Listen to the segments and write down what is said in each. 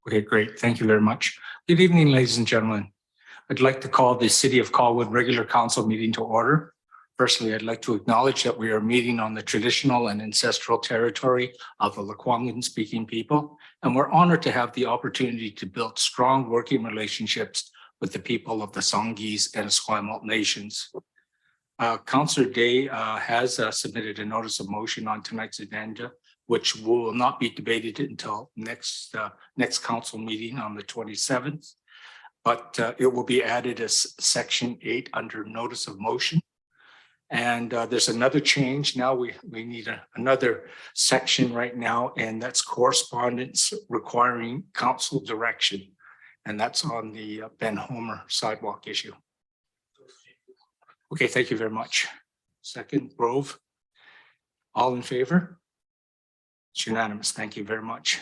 Okay, great. Thank you very much. Good evening, ladies and gentlemen. I'd like to call the City of Colwood regular council meeting to order. Firstly, I'd like to acknowledge that we are meeting on the traditional and ancestral territory of the Lekwungen speaking people, and we're honored to have the opportunity to build strong working relationships with the people of the Songhees and Esquimalt nations. Councillor Day has submitted a notice of motion on tonight's agenda, which will not be debated until next council meeting on the 27th. But it will be added as section 8 under notice of motion. And there's another change. Now we need another section right now, and that's correspondence requiring council direction. And that's on the Benhomer sidewalk issue. Okay, thank you very much. Second, Grove. All in favor? It's unanimous. Thank you very much.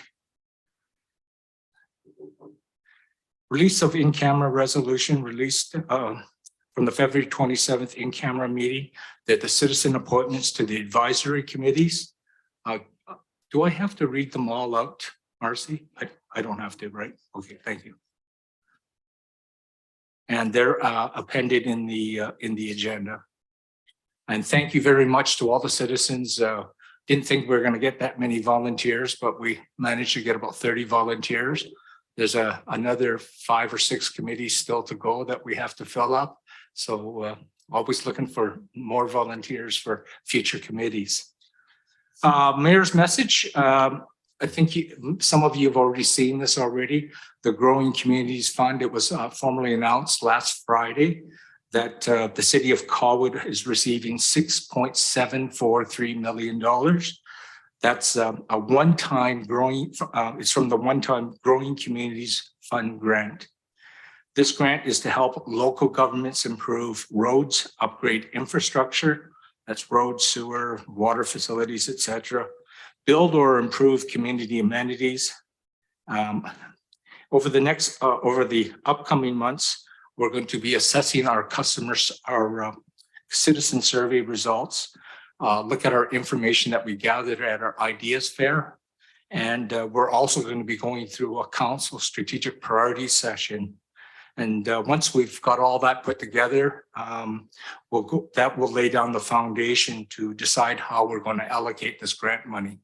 Release of in-camera resolution released from the February 27th in-camera meeting that the citizen appointments to the advisory committees. Do I have to read them all out, Marcy? I don't have to, right? Okay, thank you. And they're appended in the agenda. And thank you very much to all the citizens. Didn't think we were going to get that many volunteers, but we managed to get about 30 volunteers. There's another 5 or 6 committees still to go that we have to fill up. So always looking for more volunteers for future committees. Mayor's message. I think some of you have already seen this already. The Growing Communities Fund, it was formally announced last Friday that the city of Colwood is receiving $6.743 million. That's a one-time growing, it's from the one-time Growing Communities Fund grant. This grant is to help local governments improve roads, upgrade infrastructure, that's roads, sewer, water facilities, etc. Build or improve community amenities. Over the upcoming months, we're going to be assessing our citizen survey results, look at our information that we gathered at our ideas fair. And we're also going to be going through a council strategic priorities session. And once we've got all that put together, that will lay down the foundation to decide how we're going to allocate this grant money.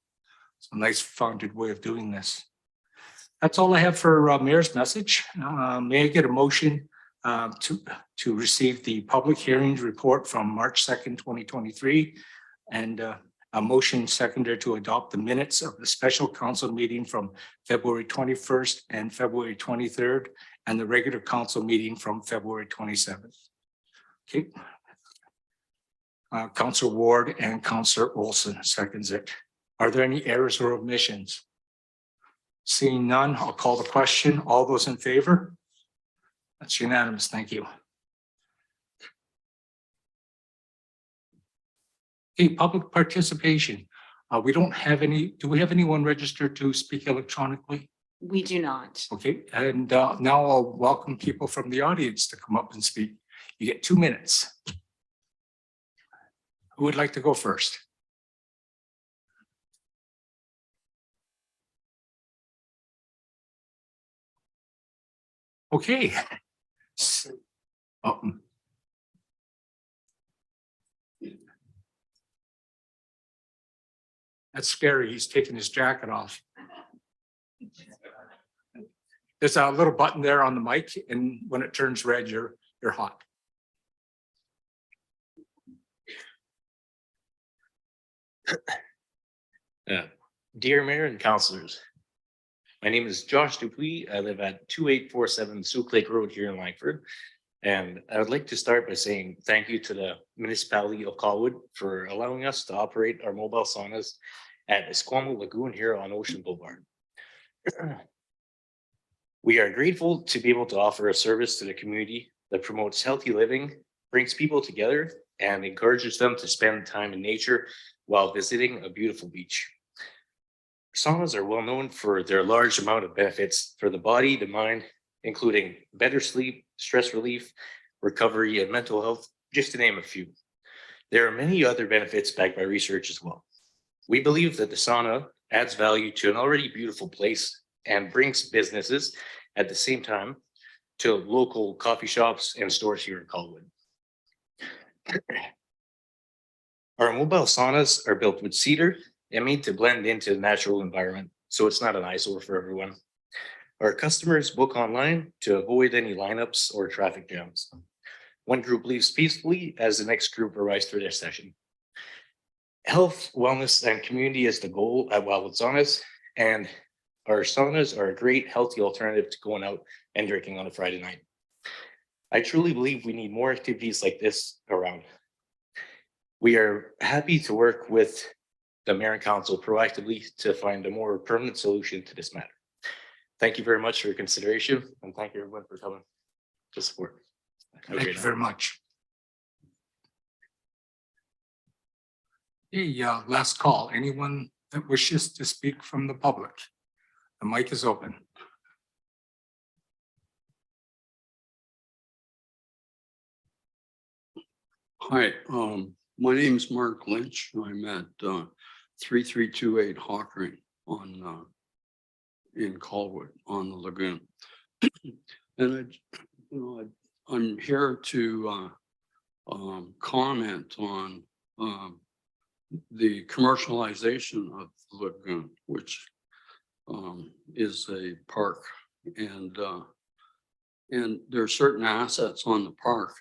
It's a nice founded way of doing this. That's all I have for Mayor's message. May I get a motion to receive the public hearings report from March 2nd, 2023, and a motion seconded to adopt the minutes of the special council meeting from February 21st and February 23rd, and the regular council meeting from February 27th. Okay. Councillor Ward and Councillor Olson seconds it. Are there any errors or omissions? Seeing none, I'll call the question. All those in favor? That's unanimous. Thank you. Okay, public participation. We don't have any. Do we have anyone registered to speak electronically? We do not. Okay, and now I'll welcome people from the audience to come up and speak. You get 2 minutes. Who would like to go first? Okay. Oh. That's scary. He's taking his jacket off. There's a little button there on the mic, and when it turns red, you're hot. Dear Mayor and Councillors, my name is Josh Dupuis. I live at 2847 Souk Lake Road here in Langford. And I would like to start by saying thank you to the municipality of Colwood for allowing us to operate our mobile saunas at Esquimalt Lagoon here on Ocean Boulevard. We are grateful to be able to offer a service to the community that promotes healthy living, brings people together, and encourages them to spend time in nature while visiting a beautiful beach. Saunas are well known for their large amount of benefits for the body, the mind, including better sleep, stress relief, recovery, and mental health, just to name a few. There are many other benefits backed by research as well. We believe that the sauna adds value to an already beautiful place and brings businesses at the same time to local coffee shops and stores here in Colwood. Our mobile saunas are built with cedar and made to blend into the natural environment, so it's not an eyesore for everyone. Our customers book online to avoid any lineups or traffic jams. One group leaves peacefully as the next group arrives for their session. Health, wellness, and community is the goal at Wildwood Saunas, and our saunas are a great, healthy alternative to going out and drinking on a Friday night. I truly believe we need more activities like this around. We are happy to work with the Mayor and Council proactively to find a more permanent solution to this matter. Thank you very much for your consideration, and thank you everyone for coming to support. Have a Thank great you night. very much. Hey, last call. Anyone that wishes to speak from the public? The mic is open. Hi, my name is Mark Lynch. I'm at 3328 Hawkering on in Colwood on the lagoon. And I'm here to comment on the commercialization of the lagoon, which is a park, and there are certain assets on the park.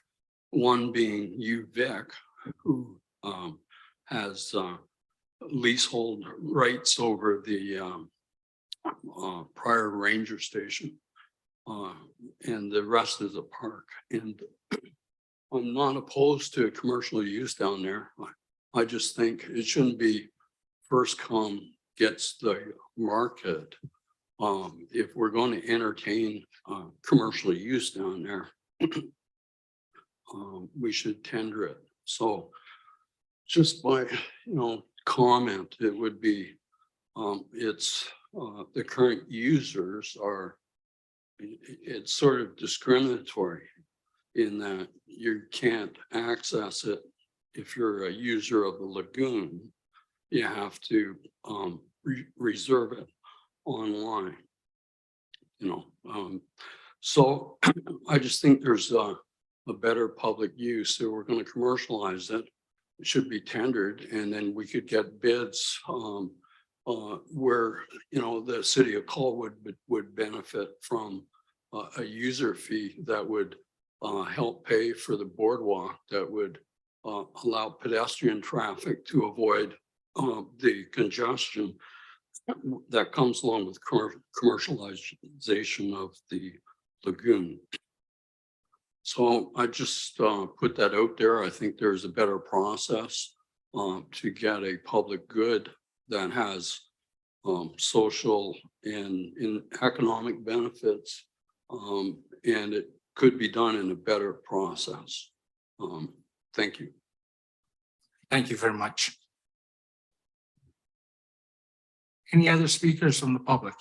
One being UVic, who has leasehold rights over the prior ranger station, and the rest is a park. And I'm not opposed to commercial use down there. I just think it shouldn't be first come gets the market. If we're going to entertain commercial use down there, we should tender it. So just by, comment, it would be, it's the current users are, it's sort of discriminatory in that you can't access it. If you're a user of the lagoon, you have to reserve it online, so I just think there's a better public use. So we're going to commercialize it. It should be tendered, and then we could get bids where, the city of Colwood would benefit from a user fee that would help pay for the boardwalk, that would allow pedestrian traffic to avoid the congestion that comes along with commercialization of the lagoon. So I just put that out there. I think there's a better process to get a public good that has social and economic benefits, and it could be done in a better process. Thank you. Thank you very much. Any other speakers from the public?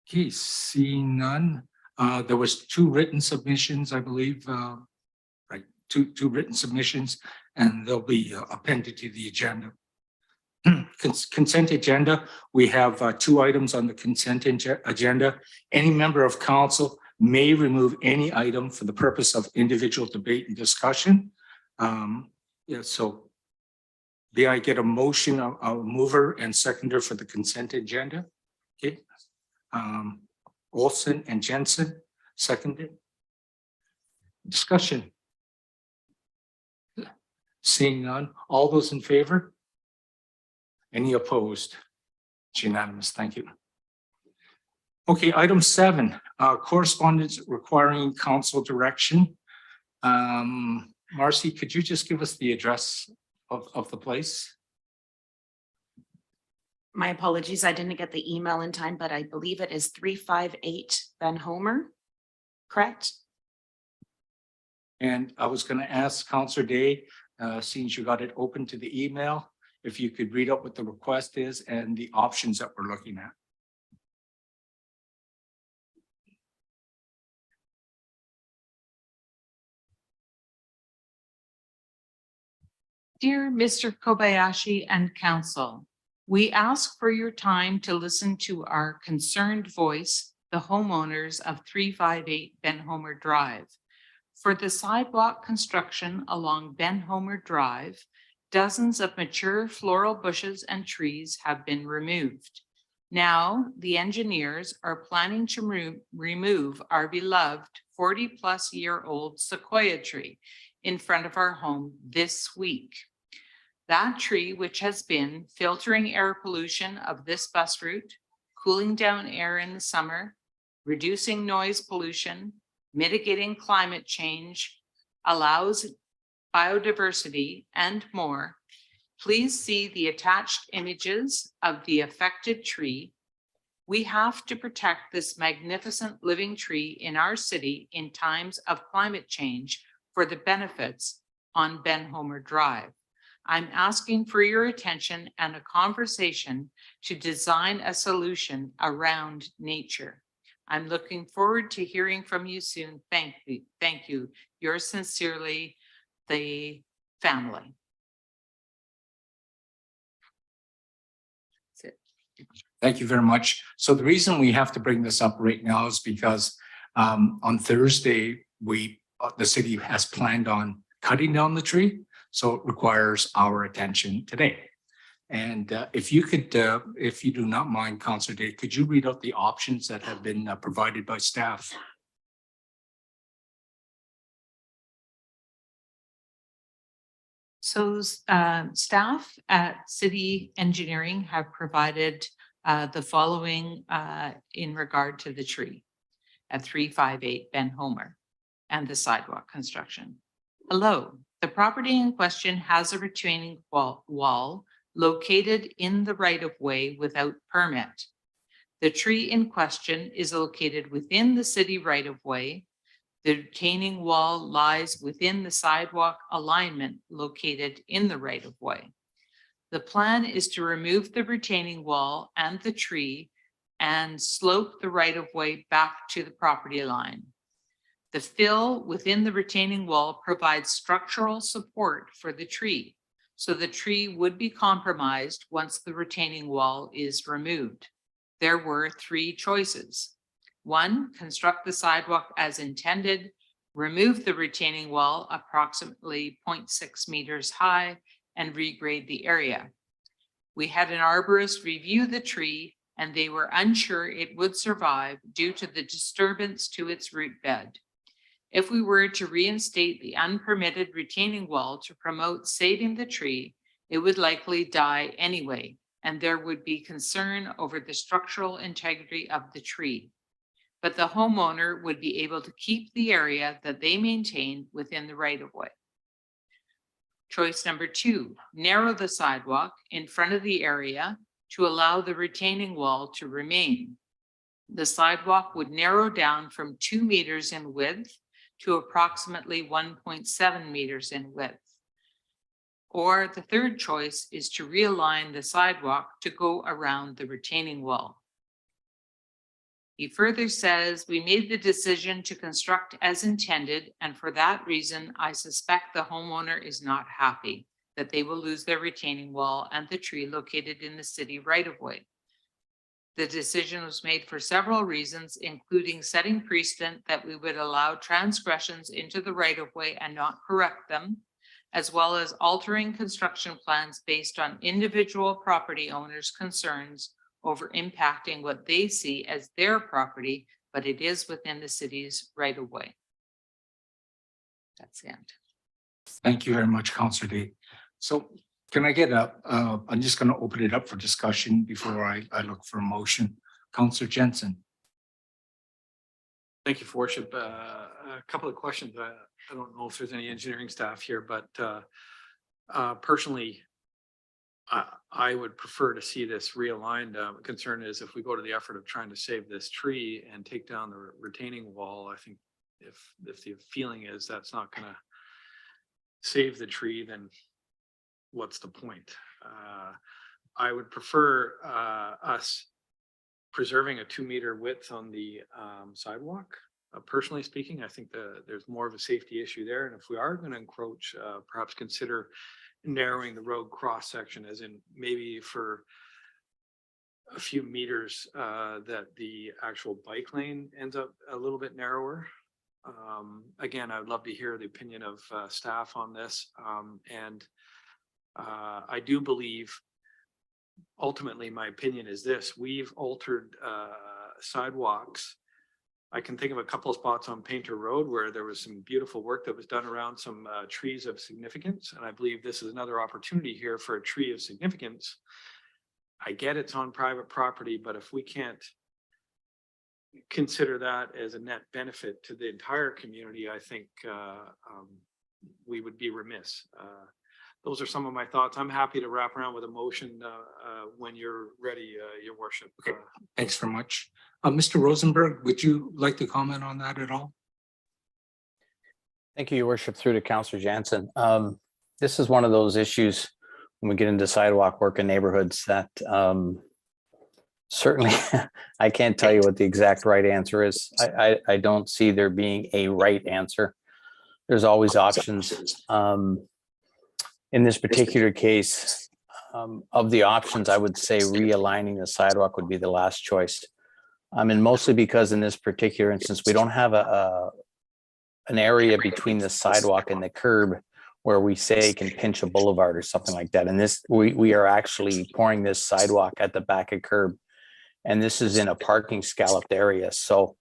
Okay, seeing none. There was two written submissions, I believe, right? Two written submissions, and they'll be appended to the agenda. Consent agenda. We have two items on the consent agenda. Any member of council may remove any item for the purpose of individual debate and discussion. So may I get a motion, a mover and seconder for the consent agenda? Okay. Olson and Jensen, seconded. Discussion. Seeing none. All those in favor? Any opposed? It's unanimous. Thank you. Okay, item 7, correspondence requiring council direction. Marcy, could you just give us the address of the place? My apologies, I didn't get the email in time, but I believe it is 358 Benhomer, correct? And I was going to ask Councillor Day, since you got it open to the email, if you could read out what the request is and the options that we're looking at. Dear Mr. Kobayashi and Council, We ask for your time to listen to our concerned voice, the homeowners of 358 Benhomer Drive. For the sidewalk construction along Benhomer Drive, dozens of mature floral bushes and trees have been removed. Now, the engineers are planning to remove our beloved 40-plus-year-old sequoia tree in front of our home this week. That tree, which has been filtering air pollution of this bus route, cooling down air in the summer, reducing noise pollution, mitigating climate change, allows biodiversity, and more. Please see the attached images of the affected tree. We have to protect this magnificent living tree in our city in times of climate change for the benefits on Benhomer Drive. I'm asking for your attention and a conversation to design a solution around nature. I'm looking forward to hearing from you soon. Thank you. Thank you. Yours sincerely, the family. That's it. Thank you very much. So the reason we have to bring this up right now is because on Thursday, the city has planned on cutting down the tree. So it requires our attention today. And if you could, if you do not mind, Councillor Day, could you read out the options that have been provided by staff? So staff at City Engineering have provided the following in regard to the tree at 358 Benhomer and the sidewalk construction. Hello, the property in question has a retaining wall located in the right-of-way without permit. The tree in question is located within the city right-of-way. The retaining wall lies within the sidewalk alignment located in the right-of-way. The plan is to remove the retaining wall and the tree and slope the right-of-way back to the property line. The fill within the retaining wall provides structural support for the tree, so the tree would be compromised once the retaining wall is removed. There were three choices. 1, construct the sidewalk as intended, remove the retaining wall approximately 0.6 meters high, and regrade the area. We had an arborist review the tree, and they were unsure it would survive due to the disturbance to its root bed. If we were to reinstate the unpermitted retaining wall to promote saving the tree, it would likely die anyway, and there would be concern over the structural integrity of the tree. But the homeowner would be able to keep the area that they maintain within the right-of-way. Choice number 2, narrow the sidewalk in front of the area to allow the retaining wall to remain. The sidewalk would narrow down from 2 meters in width to approximately 1.7 meters in width. Or the third choice is to realign the sidewalk to go around the retaining wall. He further says, we made the decision to construct as intended, and for that reason, I suspect the homeowner is not happy that they will lose their retaining wall and the tree located in the city right-of-way. The decision was made for several reasons, including setting precedent that we would allow transgressions into the right-of-way and not correct them, as well as altering construction plans based on individual property owners' concerns over impacting what they see as their property, but it is within the city's right-of-way. That's the end. Thank you very much, Councillor Day. So can I get I'm just going to open it up for discussion before I look for a motion. Councillor Jensen. Thank you, for worship. A couple of questions. I don't know if there's any engineering staff here, but personally, I would prefer to see this realigned. Concern is if we go to the effort of trying to save this tree and take down the retaining wall, I think if the feeling is that's not going to save the tree, then what's the point? I would prefer us preserving a 2-meter width on the sidewalk. Personally speaking, I think there's more of a safety issue there. And if we are going to encroach, perhaps consider narrowing the road cross section, as in maybe for a few meters, that the actual bike lane ends up a little bit narrower. Again, I would love to hear the opinion of staff on this. I do believe, ultimately, my opinion is this: we've altered sidewalks. I can think of a couple of spots on Painter Road where there was some beautiful work that was done around some trees of significance. And I believe this is another opportunity here for a tree of significance. I get it's on private property, but if we can't consider that as a net benefit to the entire community, I think we would be remiss. Those are some of my thoughts. I'm happy to wrap around with a motion when you're ready, Your Worship. Okay. Thanks very much. Mr. Rosenberg, would you like to comment on that at all? Thank you, Your Worship, through to Councillor Jansen. This is one of those issues when we get into sidewalk work in neighborhoods that certainly I can't tell you what the exact right answer is. I don't see there being a right answer. There's always options. In this particular case, of the options, I would say realigning the sidewalk would be the last choice. And mostly because in this particular instance, we don't have an area between the sidewalk and the curb where we say can pinch a boulevard or something like that. And this, we are actually pouring this sidewalk at the back of curb. And this is in a parking scalloped area. So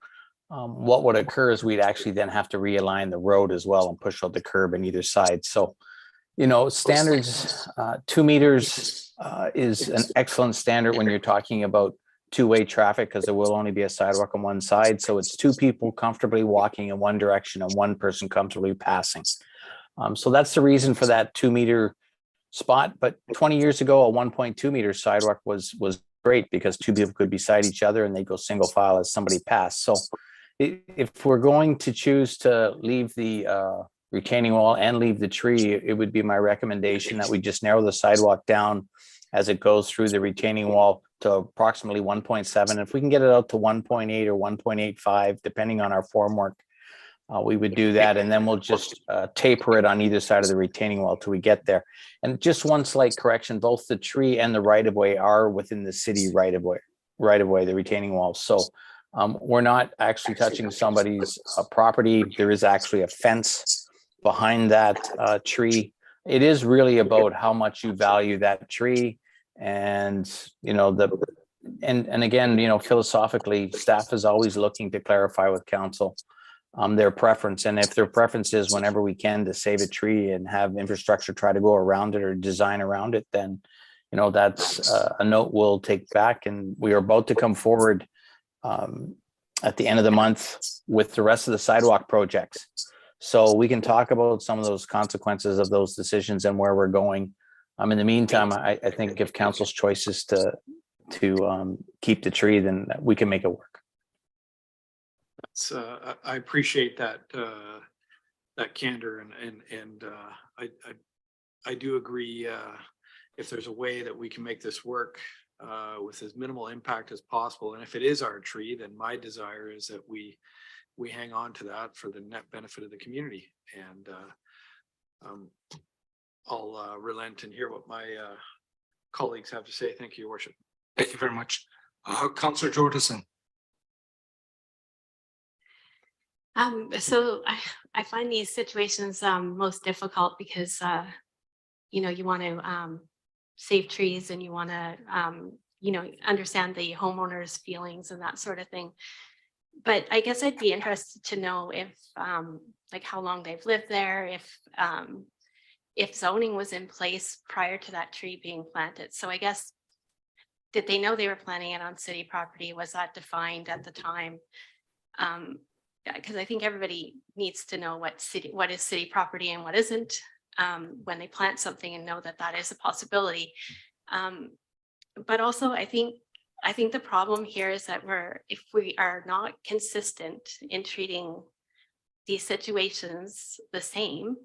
what would occur is we'd actually then have to realign the road as well and push out the curb on either side. So, you know, standards, 2 meters is an excellent standard when you're talking about two-way traffic, because there will only be a sidewalk on one side. So it's two people comfortably walking in one direction and one person comfortably passing. So that's the reason for that 2 meter spot. But 20 years ago, a 1.2 meter sidewalk was great because two people could be beside each other and they go single file as somebody passed. So if we're going to choose to leave the retaining wall and leave the tree, it would be my recommendation that we just narrow the sidewalk down as it goes through the retaining wall to approximately 1.7. If we can get it out to 1.8 or 1.85, depending on our formwork, we would do that. And then we'll just taper it on either side of the retaining wall till we get there. And just one slight correction, both the tree and the right-of-way are within the city right-of-way, the retaining wall. So we're not actually touching somebody's property. There is actually a fence behind that tree. It is really about how much you value that tree. And, you know, and again, you know, philosophically, staff is always looking to clarify with council their preference. And if their preference is whenever we can to save a tree and have infrastructure try to go around it or design around it, then, you know, that's a note we'll take back. And we are about to come forward at the end of the month with the rest of the sidewalk projects. So we can talk about some of those consequences of those decisions and where we're going. In the meantime, I think if council's choice is to keep the tree, then we can make it work. I appreciate that that candor, and I do agree. If there's a way that we can make this work with as minimal impact as possible, and if it is our tree, then my desire is that we hang on to that for the net benefit of the community. And I'll relent and hear what my colleagues have to say. Thank you, Your Worship. Thank you very much. Councillor Jordison. So I find these situations most difficult because, you know, you want to save trees and you want to, you know, understand the homeowner's feelings and that sort of thing. But I guess I'd be interested to know if, like, how long they've lived there, if zoning was in place prior to that tree being planted. So I guess, did they know they were planting it on city property? Was that defined at the time? Because I think everybody needs to know what is city property and what isn't when they plant something, and know that that is a possibility. But also, I think the problem here is that if we are not consistent in treating these situations the same,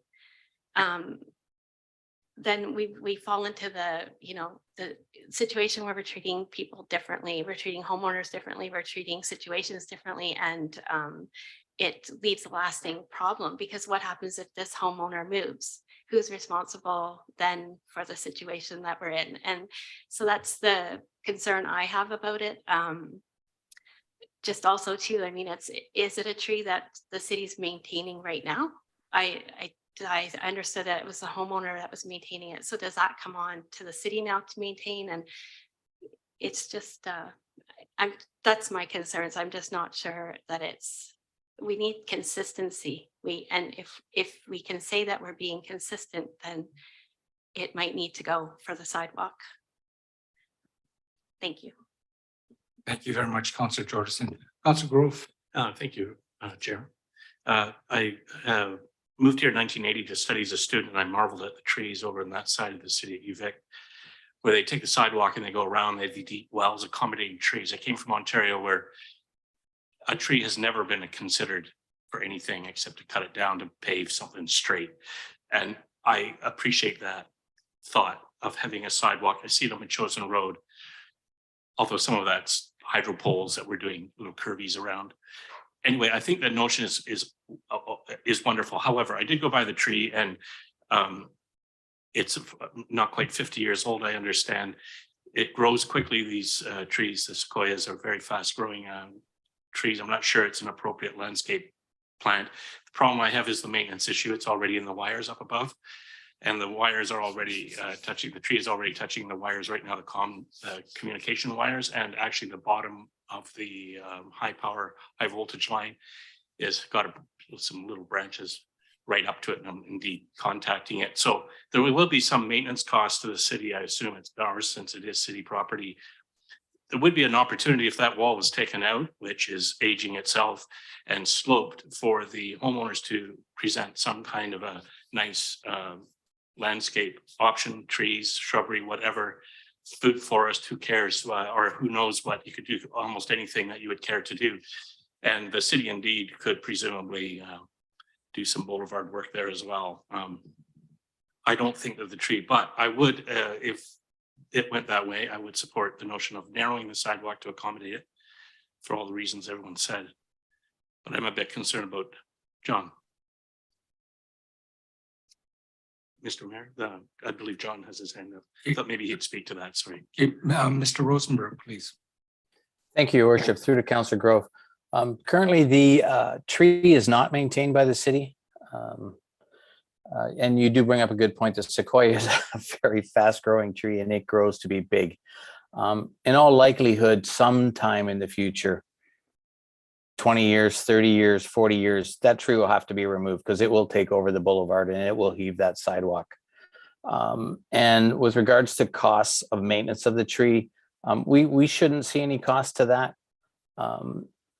then we fall into the situation where we're treating people differently, we're treating homeowners differently, we're treating situations differently, and it leaves a lasting problem. Because what happens if this homeowner moves who's responsible then for the situation that we're in? And so that's the concern I have about it. Just also too, I mean, is it a tree that the city's maintaining right now? I understood that it was the homeowner that was maintaining it. So does that come on to the city now to maintain? And it's just, that's my concerns. I'm just not sure that we need consistency. And if we can say that we're being consistent, then it might need to go for the sidewalk. Thank you. Thank you very much, Councillor Jordison. Councillor Grove. Thank you, Chair. I moved here in 1980 to study as a student, and I marveled at the trees over on that side of the city of Uvic, where they take the sidewalk and they go around, they have the deep wells accommodating trees. I came from Ontario, where a tree has never been considered for anything except to cut it down to pave something straight. And I appreciate that thought of having a sidewalk. I see them in Chosen Road, although some of that's hydro poles that we're doing little curvies around. Anyway, I think that notion is wonderful. However, I did go by the tree, and it's not quite 50 years old, I understand. It grows quickly, these trees. The sequoias are very fast growing trees. I'm not sure it's an appropriate landscape plant. The problem I have is the maintenance issue. It's already in the wires up above, and the wires are already touching, the tree is already touching the wires right now, the communication wires, and actually the bottom of the high voltage line is got some little branches right up to it, and I'm indeed contacting it. So there will be some maintenance costs to the city. I assume it's ours since it is city property. There would be an opportunity if that wall was taken out, which is aging itself, and sloped, for the homeowners to present some kind of a nice landscape option, trees, shrubbery, whatever, food forest, who cares, or who knows what, you could do almost anything that you would care to do. And the city indeed could presumably do some boulevard work there as well. I don't think of the tree, but I would, if it went that way, I would support the notion of narrowing the sidewalk to accommodate it for all the reasons everyone said. But I'm a bit concerned about John. Mr. Mayor, I believe John has his hand up. I thought maybe he'd speak to that. Sorry. Mr. Rosenberg, please. Thank you, Your Worship. Through to Councillor Grove. Currently, the tree is not maintained by the city. And you do bring up a good point. The sequoia is a very fast growing tree, and it grows to be big. In all likelihood, sometime in the future, 20 years, 30 years, 40 years, that tree will have to be removed because it will take over the boulevard and it will heave that sidewalk. And with regards to costs of maintenance of the tree, we shouldn't see any cost to that.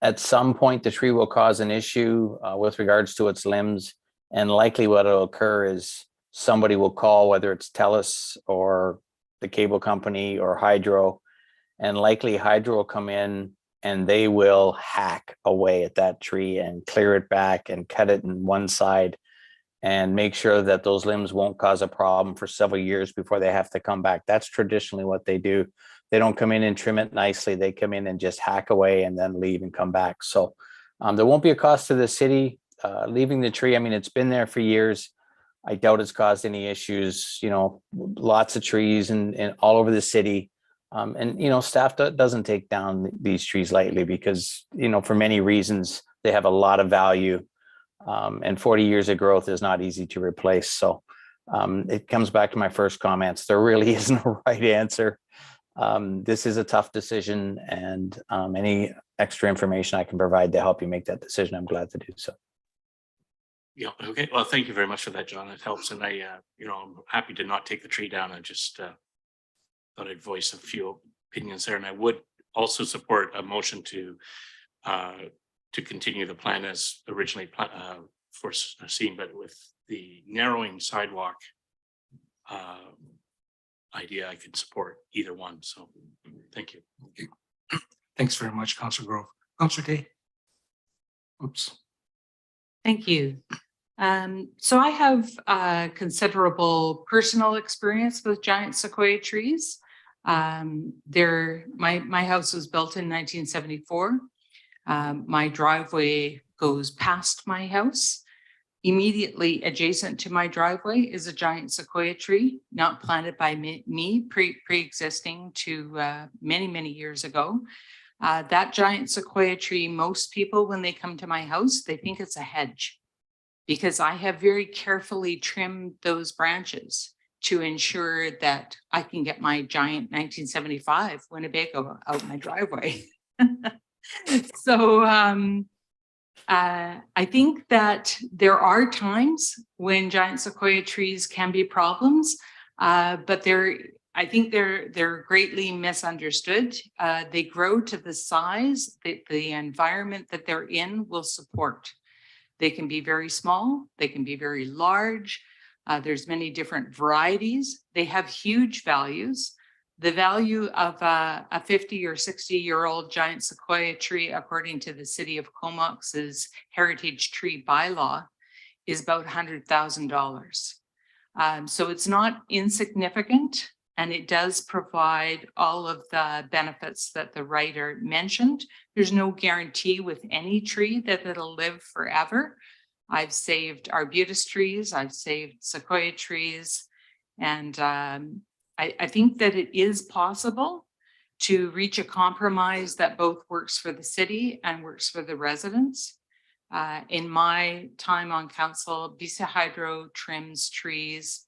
At some point, the tree will cause an issue with regards to its limbs, and likely what will occur is somebody will call, whether it's TELUS or the cable company or Hydro, and likely Hydro will come in and they will hack away at that tree and clear it back and cut it in one side and make sure that those limbs won't cause a problem for several years before they have to come back. That's traditionally what they do. They don't come in and trim it nicely. They come in and just hack away and then leave and come back. So there won't be a cost to the city leaving the tree. I mean, it's been there for years. I doubt it's caused any issues, you know, lots of trees and all over the city. And, you know, staff doesn't take down these trees lightly because, you know, for many reasons, they have a lot of value. And 40 years of growth is not easy to replace. So it comes back to my first comments. There really isn't a right answer. This is a tough decision, and any extra information I can provide to help you make that decision, I'm glad to do so. Yeah. Okay. Well, thank you very much for that, John. It helps. And I, you know, I'm happy to not take the tree down. I just thought I'd voice a few opinions there. And I would also support a motion to continue the plan as originally foreseen, but with the narrowing sidewalk idea, I could support either one. So thank you. Okay. Thanks very much, Councillor Grove. Councillor Day. Oops. Thank you. So I have considerable personal experience with giant sequoia trees. My house was built in 1974. My driveway goes past my house. Immediately adjacent to my driveway is a giant sequoia tree, not planted by me, pre-existing to many, many years ago. That giant sequoia tree, most people, when they come to my house, they think it's a hedge because I have very carefully trimmed those branches to ensure that I can get my giant 1975 Winnebago out my driveway. So I think that there are times when giant sequoia trees can be problems, but I think they're greatly misunderstood. They grow to the size that the environment that they're in will support. They can be very small, they can be very large. There's many different varieties. They have huge values. The value of a 50 or 60-year-old giant sequoia tree, according to the city of Comox's heritage tree bylaw, is about $100,000. So it's not insignificant, and it does provide all of the benefits that the writer mentioned. There's no guarantee with any tree that it'll live forever. I've saved arbutus trees, I've saved sequoia trees, and I think that it is possible to reach a compromise that both works for the city and works for the residents. In my time on council, BC Hydro trims trees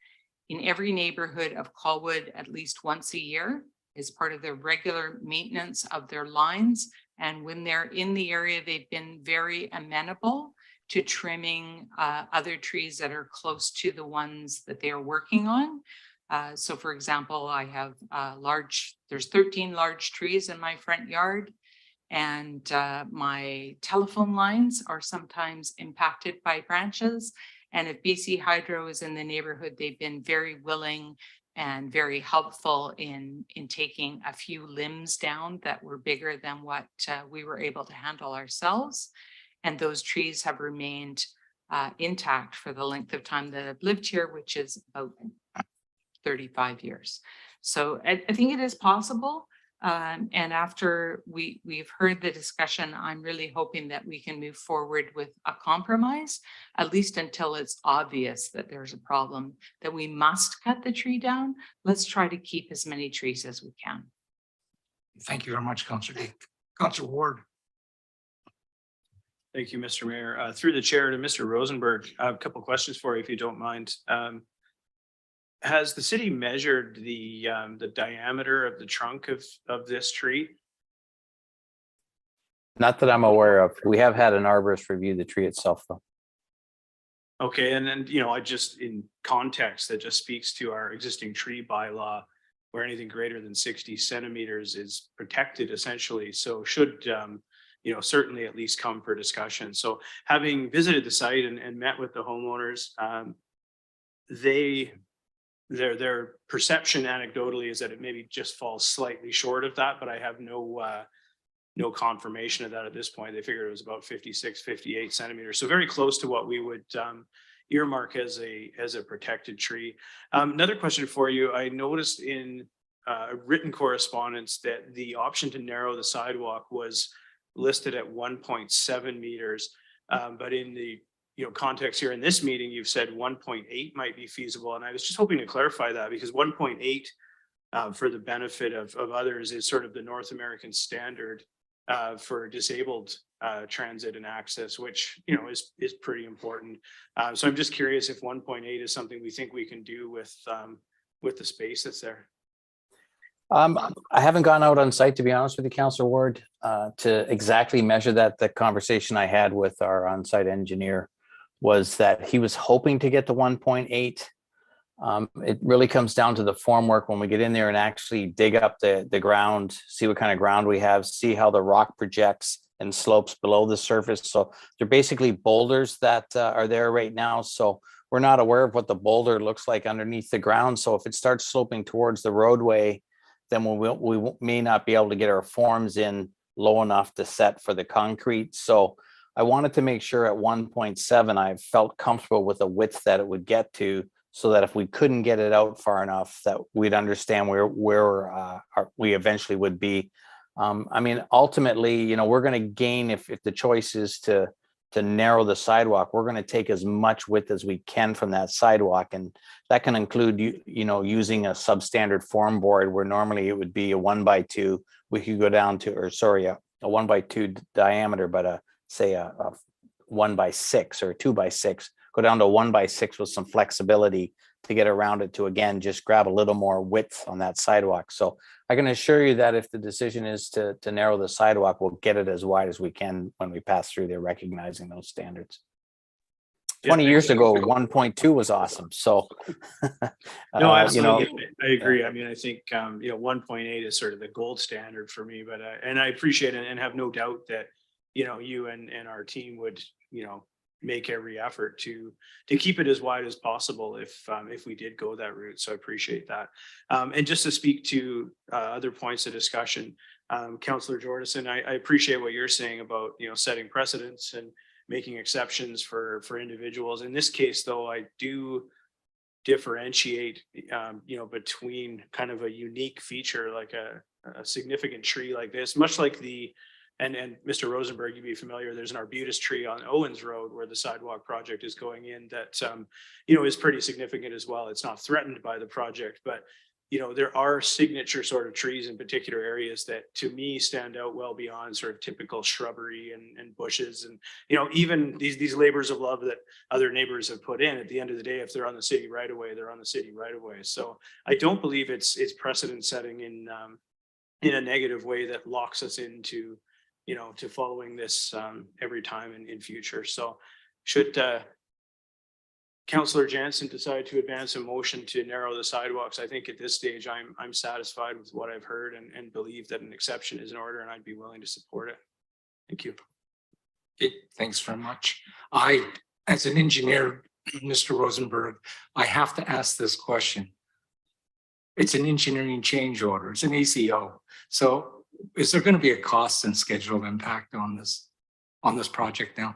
in every neighborhood of Colwood at least once a year as part of their regular maintenance of their lines. And when they're in the area, they've been very amenable to trimming other trees that are close to the ones that they are working on. So for example, I have there's 13 large trees in my front yard, and my telephone lines are sometimes impacted by branches. And if BC Hydro is in the neighborhood, they've been very willing and very helpful in taking a few limbs down that were bigger than what we were able to handle ourselves. And those trees have remained intact for the length of time that I've lived here, which is about 35 years. So I think it is possible. And after we've heard the discussion, I'm really hoping that we can move forward with a compromise, at least until it's obvious that there's a problem, that we must cut the tree down. Let's try to keep as many trees as we can. Thank you very much, Councillor. Councillor Ward. Thank you, Mr. Mayor. Through the chair to Mr. Rosenberg, I have a couple of questions for you, if you don't mind. Has the city measured the diameter of the trunk of this tree? Not that I'm aware of. We have had an arborist review the tree itself, though. Okay, and then, I just, in context, that just speaks to our existing tree bylaw, where anything greater than 60 centimeters is protected essentially. So should, certainly at least come for discussion. So having visited the site and met with the homeowners, their perception anecdotally is that it maybe just falls slightly short of that, but I have no confirmation of that at this point. They figured it was about 56, 58 centimeters. So very close to what we would earmark as a protected tree. Another question for you. I noticed in written correspondence that the option to narrow the sidewalk was listed at 1.7 meters, but in the context here in this meeting, you've said 1.8 might be feasible. And I was just hoping to clarify that, because 1.8 for the benefit of others is sort of the North American standard for disabled transit and access, which, is pretty important. So I'm just curious if 1.8 is something we think we can do with the space that's there. I haven't gone out on site, to be honest with you, Councillor Ward, to exactly measure that. The conversation I had with our on-site engineer was that he was hoping to get to 1.8. It really comes down to the formwork when we get in there and actually dig up the ground, see what kind of ground we have, see how the rock projects and slopes below the surface. So they're basically boulders that are there right now. So we're not aware of what the boulder looks like underneath the ground. So if it starts sloping towards the roadway, then we may not be able to get our forms in low enough to set for the concrete. So I wanted to make sure at 1.7, I felt comfortable with the width that it would get to, so that if we couldn't get it out far enough, that we'd understand where we eventually would be. I mean, ultimately, we're going to gain if the choice is to narrow the sidewalk, we're going to take as much width as we can from that sidewalk. And that can include, you know, using a substandard form board where normally it would be a 1x2. We could go down to, or sorry, a 1x2 diameter, but say a 1x6 or a 2x6, go down to 1x6 with some flexibility to get around it to, again, just grab a little more width on that sidewalk. So I can assure you that if the decision is to narrow the sidewalk, we'll get it as wide as we can when we pass through there, recognizing those standards. 20 years ago, 1.2 was awesome. So, No, you know, absolutely. I agree. I mean, I think, 1.8 is sort of the gold standard for me, but, and I appreciate it and have no doubt that, you and our team would, make every effort to keep it as wide as possible if we did go that route. So I appreciate that. And just to speak to other points of discussion, Councillor Jordison, I appreciate what you're saying about, setting precedents and making exceptions for individuals. In this case, though, I do differentiate, between kind of a unique feature, like a significant tree like this, much like and Mr. Rosenberg, you'd be familiar, there's an arbutus tree on Owens Road where the sidewalk project is going in that, is pretty significant as well. It's not threatened by the project, but, there are signature sort of trees in particular areas that to me stand out well beyond sort of typical shrubbery and bushes. And, even these labors of love that other neighbors have put in, at the end of the day, if they're on the city right away, they're on the city right away. So I don't believe it's precedent setting in a negative way that locks us into, to following this every time in future. So should Councillor Jansen decide to advance a motion to narrow the sidewalks, I think at this stage, I'm satisfied with what I've heard and believe that an exception is in order, and I'd be willing to support it. Thank you. Okay, thanks very much. I, as an engineer, Mr. Rosenberg, I have to ask this question. It's an engineering change order. It's an ECO. So is there going to be a cost and schedule impact on this project now?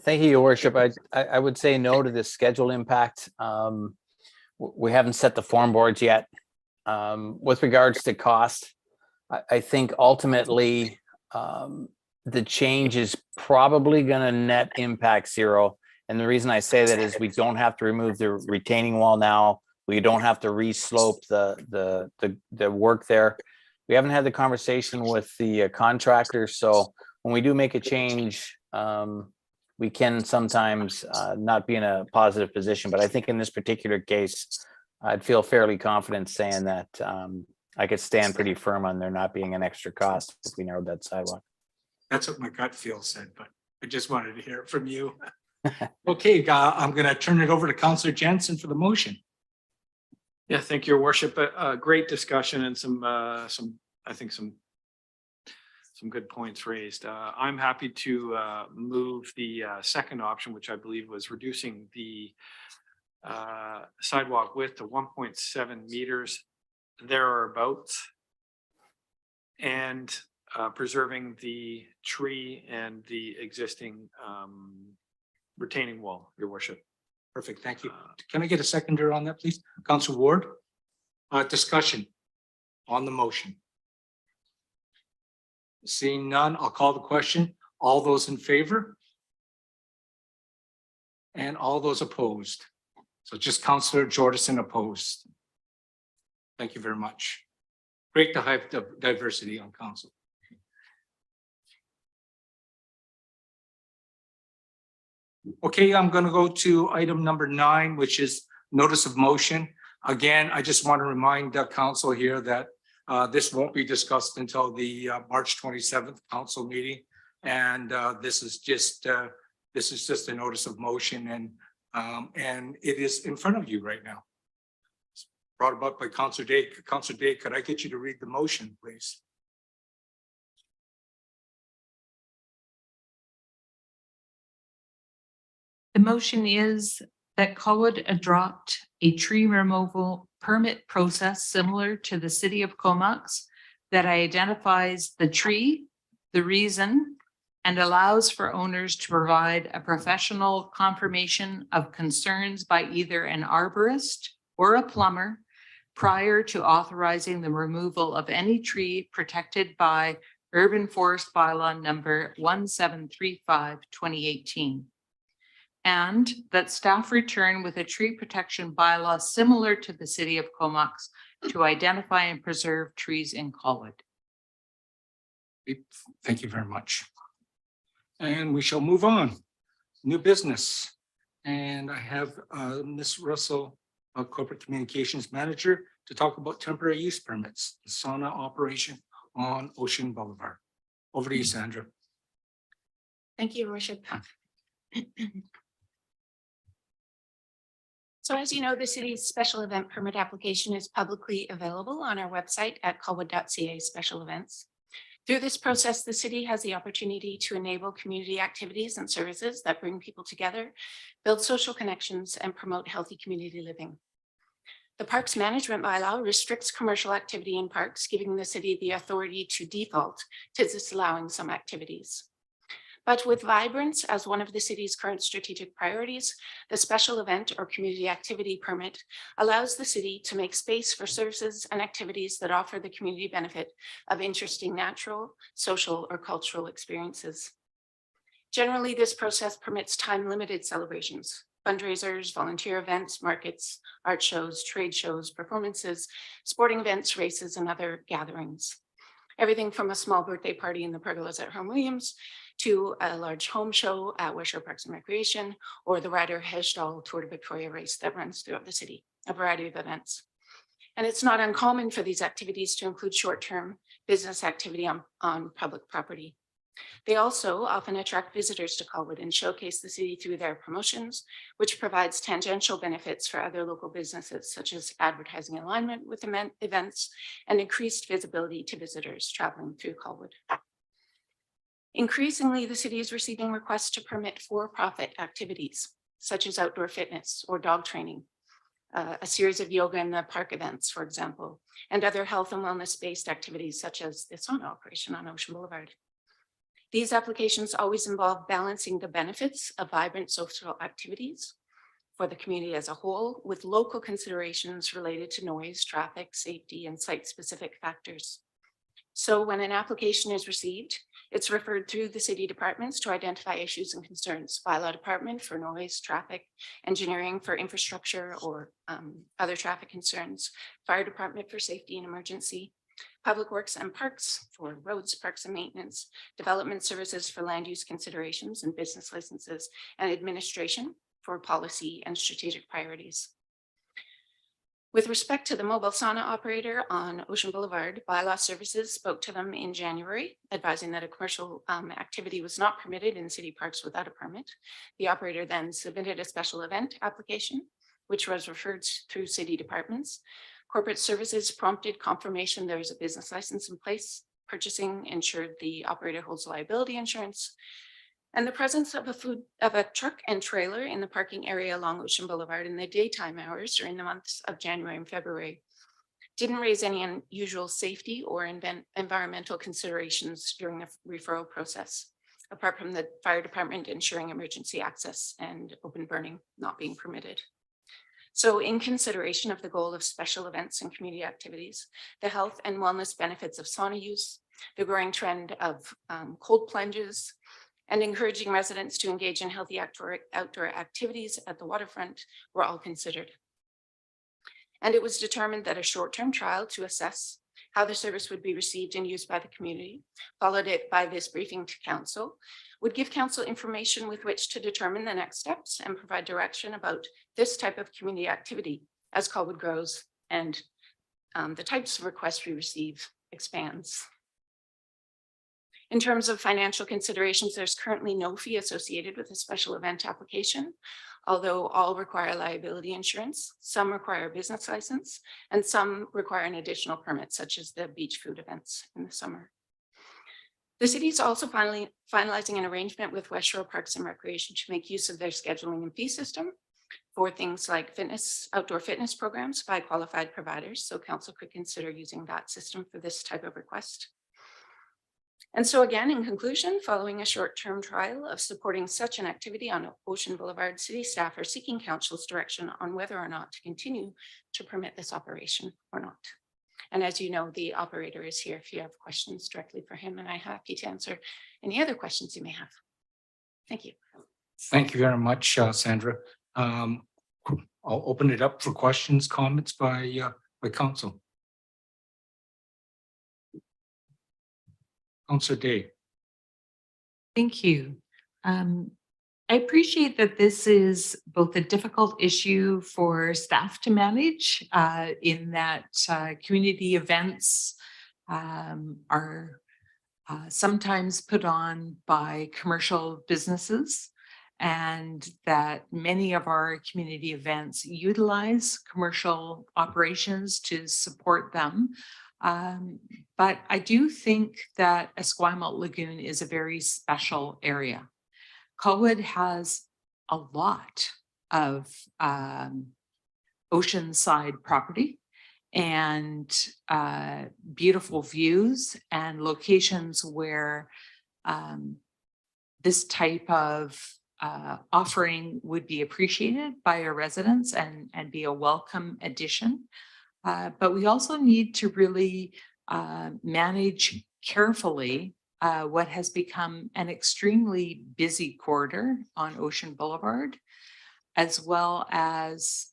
thank you, Your Worship. I would say no to this schedule impact. We haven't set the form boards yet. With regards to cost, I think ultimately the change is probably going to net impact zero. And the reason I say that is we don't have to remove the retaining wall now. We don't have to re-slope the work there. We haven't had the conversation with the contractor. So when we do make a change, we can sometimes not be in a positive position. But I think in this particular case, I'd feel fairly confident saying that I could stand pretty firm on there not being an extra cost if we narrowed that sidewalk. That's what my gut feel said, but I just wanted to hear it from you. Okay, I'm going to turn it over to Councillor Jansen for the motion. Yeah, thank you, Your Worship. A great discussion and some good points raised. I'm happy to move the second option, which I believe was reducing the sidewalk width to 1.7 meters thereabouts, and preserving the tree and the existing retaining wall, Your Worship. Perfect, thank you. Can I get a seconder on that, please? Councillor Ward, discussion on the motion. Seeing none, I'll call the question. All those in favor? And all those opposed? So just Councillor Jordison opposed. Thank you very much. Great to have diversity on council. Okay, I'm going to go to item number 9, which is notice of motion. Again, I just want to remind the council here that this won't be discussed until the March 27th council meeting. And this is just a notice of motion, and it is in front of you right now. It's brought about by Councillor Day. Councillor Day, could I get you to read the motion, please? The motion is that Colwood adopt a tree removal permit process similar to the city of Comox that identifies the tree, the reason, and allows for owners to provide a professional confirmation of concerns by either an arborist or a plumber prior to authorizing the removal of any tree protected by Urban Forest Bylaw number 1735/2018. And that staff return with a tree protection bylaw similar to the city of Comox to identify and preserve trees in Colwood. Thank you very much. And we shall move on. New business. And I have Ms. Russell, our Corporate Communications Manager, to talk about temporary use permits, the sauna operation on Ocean Boulevard. Over to you, Sandra. Thank you, Your Worship. So as you know, the city's special event permit application is publicly available on our website at colwood.ca special events. Through this process, the city has the opportunity to enable community activities and services that bring people together, build social connections, and promote healthy community living. The Parks Management Bylaw restricts commercial activity in parks, giving the city the authority to default to disallowing some activities. But with vibrance as one of the city's current strategic priorities, the special event or community activity permit allows the city to make space for services and activities that offer the community benefit of interesting natural, social, or cultural experiences. Generally, this process permits time-limited celebrations, fundraisers, volunteer events, markets, art shows, trade shows, performances, sporting events, races, and other gatherings. Everything from a small birthday party in the pergolas at Home Williams to a large home show at West Shore Parks and Recreation, or the Ryder Hesjedal Tour de Victoria race that runs throughout the city, a variety of events. And it's not uncommon for these activities to include short-term business activity on public property. They also often attract visitors to Colwood and showcase the city through their promotions, which provides tangential benefits for other local businesses, such as advertising alignment with events and increased visibility to visitors traveling through Colwood. Increasingly, the city is receiving requests to permit for-profit activities, such as outdoor fitness or dog training, a series of yoga in the park events, for example, and other health and wellness-based activities, such as the sauna operation on Ocean Boulevard. These applications always involve balancing the benefits of vibrant social activities for the community as a whole with local considerations related to noise, traffic, safety, and site-specific factors. So when an application is received, it's referred through the city departments to identify issues and concerns. Bylaw department for noise, traffic, engineering for infrastructure or other traffic concerns, fire department for safety and emergency, public works and parks for roads, parks and maintenance, development services for land use considerations and business licenses, and administration for policy and strategic priorities. With respect to the mobile sauna operator on Ocean Boulevard, Bylaw Services spoke to them in January, advising that a commercial activity was not permitted in city parks without a permit. The operator then submitted a special event application, which was referred through city departments. Corporate Services prompted confirmation there is a business license in place. Purchasing ensured the operator holds liability insurance. And the presence of a truck and trailer in the parking area along Ocean Boulevard in the daytime hours during the months of January and February didn't raise any unusual safety or environmental considerations during the referral process, apart from the fire department ensuring emergency access and open burning not being permitted. So in consideration of the goal of special events and community activities, the health and wellness benefits of sauna use, the growing trend of cold plunges, and encouraging residents to engage in healthy outdoor activities at the waterfront were all considered. And it was determined that a short-term trial to assess how the service would be received and used by the community, followed by this briefing to council, would give council information with which to determine the next steps and provide direction about this type of community activity as Colwood grows and the types of requests we receive expands. In terms of financial considerations, there's currently no fee associated with a special event application, although all require liability insurance, some require a business license, and some require an additional permit, such as the beach food events in the summer. The city is also finalizing an arrangement with West Shore Parks and Recreation to make use of their scheduling and fee system for things like outdoor fitness programs by qualified providers. So council could consider using that system for this type of request. And so again, in conclusion, following a short-term trial of supporting such an activity on Ocean Boulevard, city staff are seeking council's direction on whether or not to continue to permit this operation or not. And as you know, the operator is here if you have questions directly for him, and I'm happy to answer any other questions you may have. Thank you. Thank you very much, Sandra. I'll open it up for questions, comments by council. Councillor Day. Thank you. I appreciate that this is both a difficult issue for staff to manage in that community events are sometimes put on by commercial businesses, and that many of our community events utilize commercial operations to support them. But I do think that Esquimalt Lagoon is a very special area. Colwood has a lot of oceanside property and beautiful views and locations where this type of offering would be appreciated by our residents and be a welcome addition. But we also need to really manage carefully what has become an extremely busy corridor on Ocean Boulevard, as well as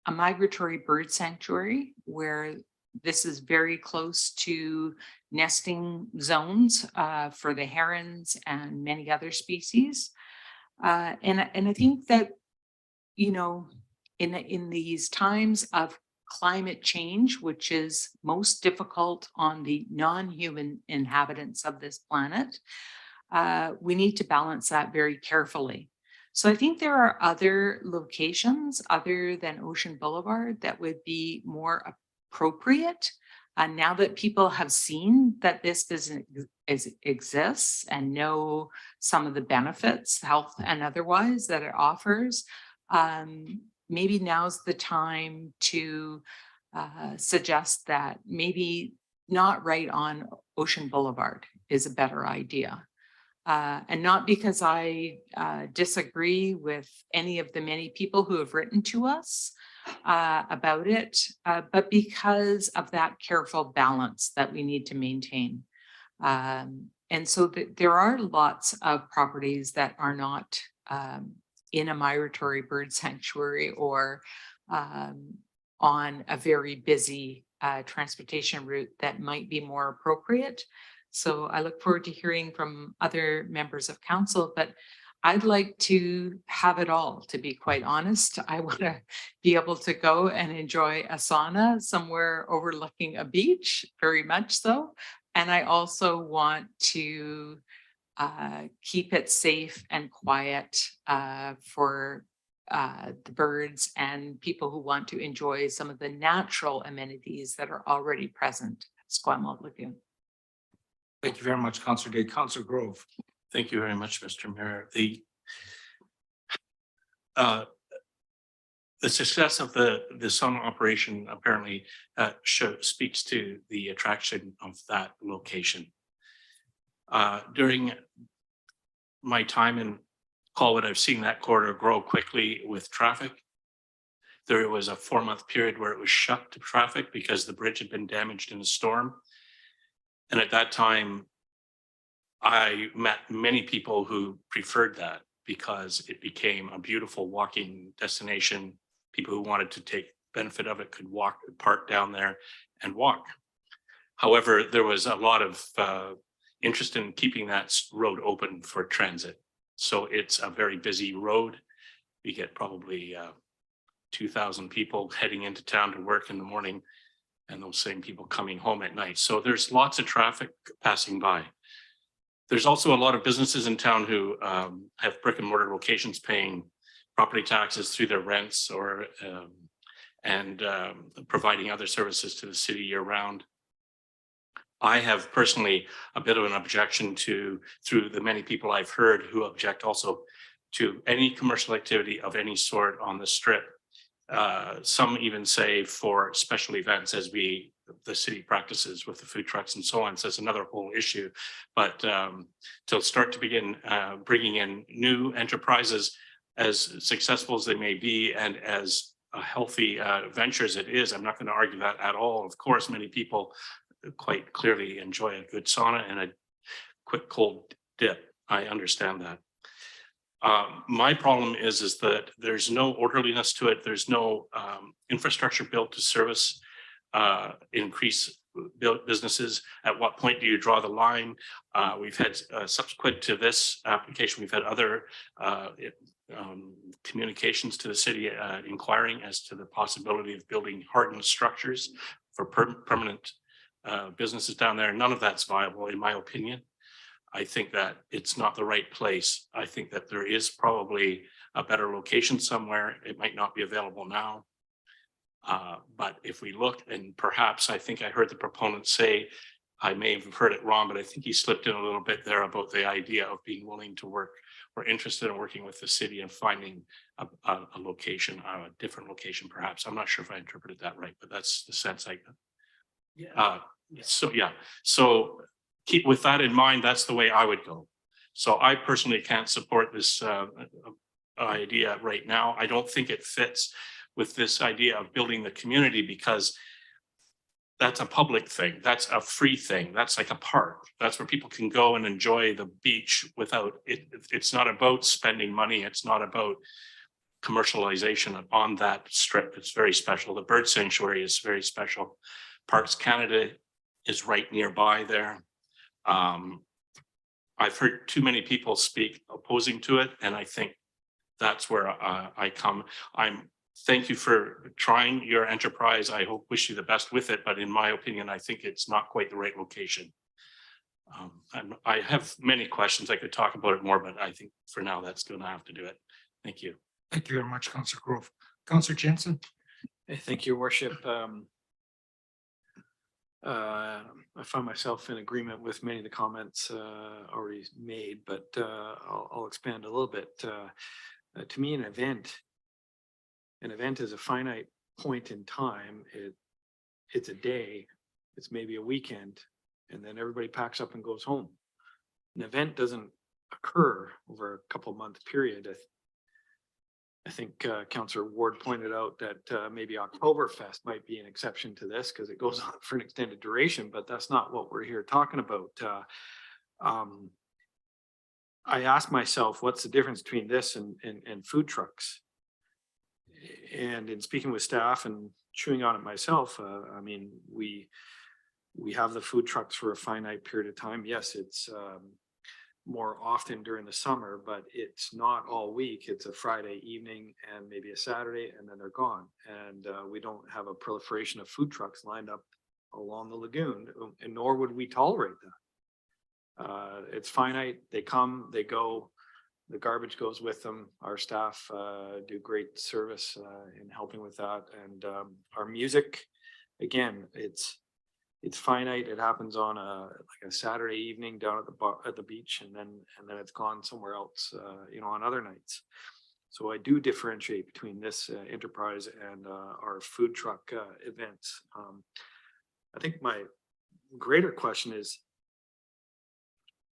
a migratory bird sanctuary where this is very close to nesting zones for the herons and many other species. And I think that, you know, in these times of climate change, which is most difficult on the non-human inhabitants of this planet, we need to balance that very carefully. So I think there are other locations other than Ocean Boulevard that would be more appropriate. Now that people have seen that this business exists and know some of the benefits, health and otherwise, that it offers, maybe now's the time to suggest that maybe not right on Ocean Boulevard is a better idea. And not because I disagree with any of the many people who have written to us about it, but because of that careful balance that we need to maintain. And so there are lots of properties that are not in a migratory bird sanctuary or on a very busy transportation route that might be more appropriate. So I look forward to hearing from other members of council, but I'd like to have it all, to be quite honest. I want to be able to go and enjoy a sauna somewhere overlooking a beach, very much so. And I also want to keep it safe and quiet for the birds and people who want to enjoy some of the natural amenities that are already present at Esquimalt Lagoon. Thank you very much, Councillor Day. Councillor Grove. Thank you very much, Mr. Mayor. The success of the sauna operation apparently speaks to the attraction of that location. During my time in Colwood, I've seen that corridor grow quickly with traffic. There was a 4-month period where it was shut to traffic because the bridge had been damaged in a storm. And at that time, I met many people who preferred that because it became a beautiful walking destination. People who wanted to take benefit of it could walk, park down there and walk. However, there was a lot of interest in keeping that road open for transit. So it's a very busy road. We get probably 2,000 people heading into town to work in the morning and those same people coming home at night. So there's lots of traffic passing by. There's also a lot of businesses in town who have brick and mortar locations paying property taxes through their rents or providing other services to the city year round. I have personally a bit of an objection to, through the many people I've heard who object also to any commercial activity of any sort on the strip. Some even say for special events, as the city practices with the food trucks and so on. So it's another whole issue. But to start to begin bringing in new enterprises, as successful as they may be and as a healthy venture as it is. I'm not going to argue that at all. Of course, many people quite clearly enjoy a good sauna and a quick cold dip. I understand that. My problem is that there's no orderliness to it. There's no infrastructure built to service increase businesses. At what point do you draw the line? We've had subsequent to this application, we've had other communications to the city inquiring as to the possibility of building hardened structures for permanent businesses down there. None of that's viable, in my opinion. I think that it's not the right place. I think that there is probably a better location somewhere. It might not be available now. But if we look, and perhaps I think I heard the proponent say, I may have heard it wrong, but I think he slipped in a little bit there about the idea of being willing to work or interested in working with the city and finding a location, a different location, perhaps. I'm not sure if I interpreted that right, but that's the sense I got. So keep with that in mind, that's the way I would go. So I personally can't support this idea right now. I don't think it fits with this idea of building the community, because that's a public thing. That's a free thing. That's like a park. That's where people can go and enjoy the beach without it. It's not about spending money. It's not about commercialization on that strip. It's very special. The bird sanctuary is very special. Parks Canada is right nearby there. I've heard too many people speak opposing to it, and I think that's where I come. Thank you for trying your enterprise. I wish you the best with it, but in my opinion, I think it's not quite the right location. I have many questions. I could talk about it more, but I think for now that's going to have to do it. Thank you. Thank you very much, Councillor Grove. Councillor Jensen. Thank you, Worship. I find myself in agreement with many of the comments already made, but I'll expand a little bit. To me, an event is a finite point in time. It's a day, it's maybe a weekend, and then everybody packs up and goes home. An event doesn't occur over a couple month period. I think Councillor Ward pointed out that maybe Oktoberfest might be an exception to this because it goes on for an extended duration, but that's not what we're here talking about. I asked myself, what's the difference between this and food trucks? And in speaking with staff and chewing on it myself, I mean, we have the food trucks for a finite period of time. Yes, it's more often during the summer, but it's not all week. It's a Friday evening and maybe a Saturday, and then they're gone. And we don't have a proliferation of food trucks lined up along the lagoon, and nor would we tolerate that. It's finite. They come, they go. The garbage goes with them. Our staff do great service in helping with that. And our music, again, it's finite. It happens on like a Saturday evening down at the beach, and then it's gone somewhere else, on other nights. So I do differentiate between this enterprise and our food truck events. I think my greater question is,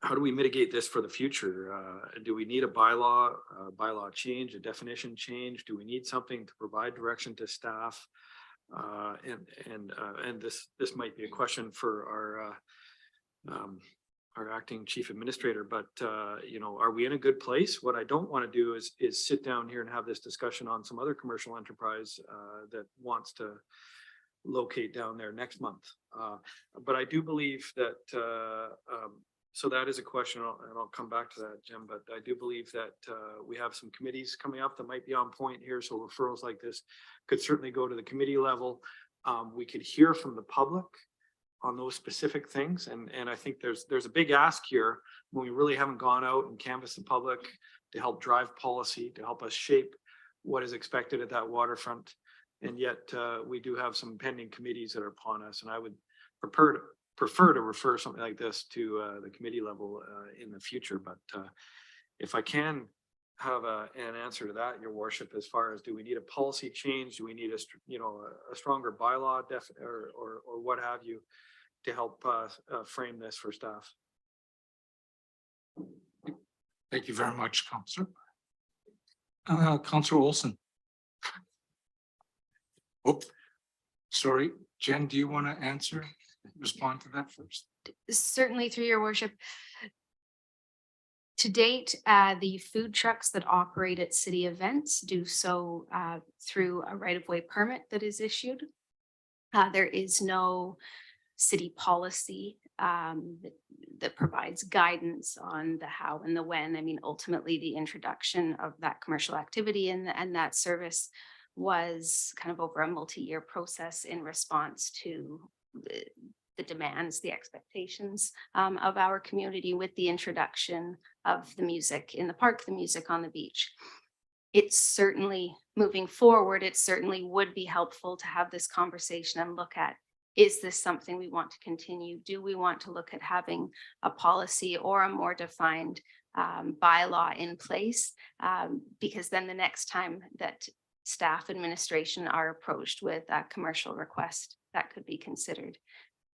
how do we mitigate this for the future? Do we need a bylaw change, a definition change? Do we need something to provide direction to staff? And this might be a question for our acting chief administrator, but are we in a good place? What I don't want to do is sit down here and have this discussion on some other commercial enterprise that wants to locate down there next month. But I do believe that so that is a question, and I'll come back to that, Jim, but I do believe that we have some committees coming up that might be on point here. So referrals like this could certainly go to the committee level. We could hear from the public on those specific things. And I think there's a big ask here when we really haven't gone out and canvassed the public to help drive policy, to help us shape what is expected at that waterfront. And yet we do have some pending committees that are upon us. And I would prefer to refer something like this to the committee level in the future. But if I can have an answer to that, Your Worship, as far as do we need a policy change? Do we need a stronger bylaw or what have you to help frame this for staff? Thank you very much, Councillor. Councillor Olson. Oh, sorry, Jen, do you want to respond to that first? Certainly, through your worship. To date, the food trucks that operate at city events do so through a right-of-way permit that is issued. There is no city policy that provides guidance on the how and the when. I mean, ultimately, the introduction of that commercial activity and that service was kind of over a multi-year process in response to the demands, the expectations of our community with the introduction of the music in the park, the music on the beach. It's certainly moving forward. It certainly would be helpful to have this conversation and look at, is this something we want to continue? Do we want to look at having a policy or a more defined bylaw in place? Because then the next time that staff administration are approached with a commercial request, that could be considered.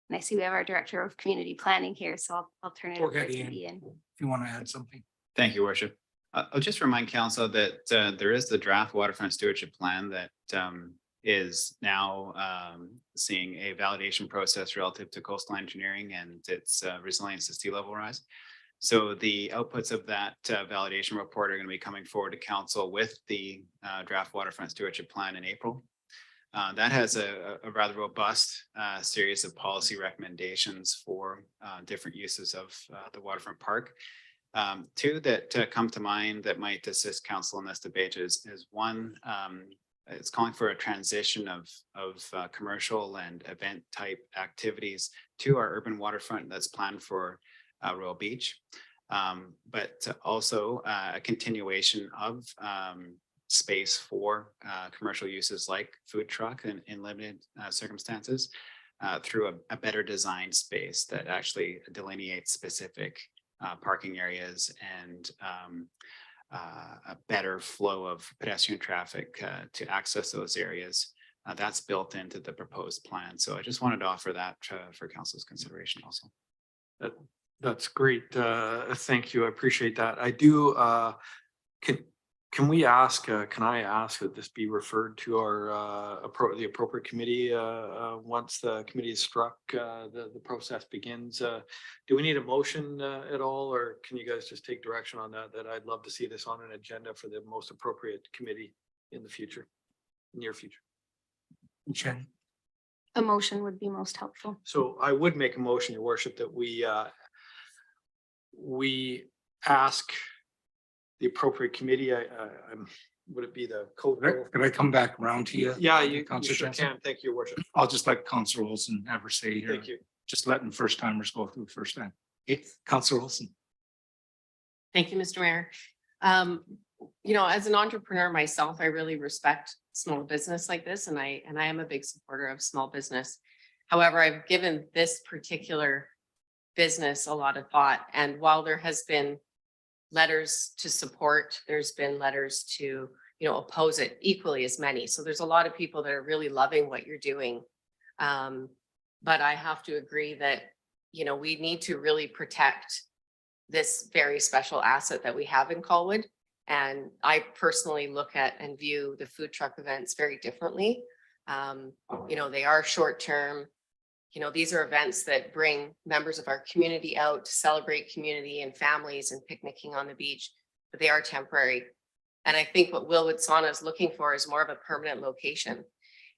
And I see we have our Director of Community Planning here, so I'll turn it Go over ahead, to Ian, Ian. if you want to add something. Thank you, Worship. I'll just remind council that there is the draft waterfront stewardship plan that is now seeing a validation process relative to coastal engineering and its resilience to sea level rise. So the outputs of that validation report are going to be coming forward to council with the draft waterfront stewardship plan in April. That has a rather robust series of policy recommendations for different uses of the waterfront park. Two that come to mind that might assist council in this debate is one, it's calling for a transition of commercial and event type activities to our urban waterfront that's planned for Royal Beach, but also a continuation of space for commercial uses like food truck in limited circumstances through a better designed space that actually delineates specific parking areas and a better flow of pedestrian traffic to access those areas. That's built into the proposed plan. So I just wanted to offer that for council's consideration also. That's great. Thank you. I appreciate that. I do. Can we ask? Can I ask that this be referred to our the appropriate committee once the committee is struck? The process begins. Do we need a motion at all, or can you guys just take direction on that? That I'd love to see this on an agenda for the most appropriate committee in the future, near future. Jen? A motion would be most helpful. So I would make a motion, Your Worship, that we ask the appropriate committee. Would it be the code? Could I come back around to you? Yeah, you Councillor sure Jensen? can. Thank you, Your Worship. I'll just let Councillor Olson have her say here. Thank you. Just letting first timers go through the first time. Okay, Councillor Olson. Thank you, Mr. Mayor. You know, as an entrepreneur myself, I really respect small business like this, and I am a big supporter of small business. However, I've given this particular business a lot of thought, and while there has been letters to support, there's been letters to, you know, oppose it equally as many. So there's a lot of people that are really loving what you're doing. But I have to agree that, you know, we need to really protect this very special asset that we have in Colwood. And I personally look at and view the food truck events very differently. You know, they are short term. You know, these are events that bring members of our community out to celebrate community and families and picnicking on the beach, but they are temporary. And I think what Willwood Sauna is looking for is more of a permanent location.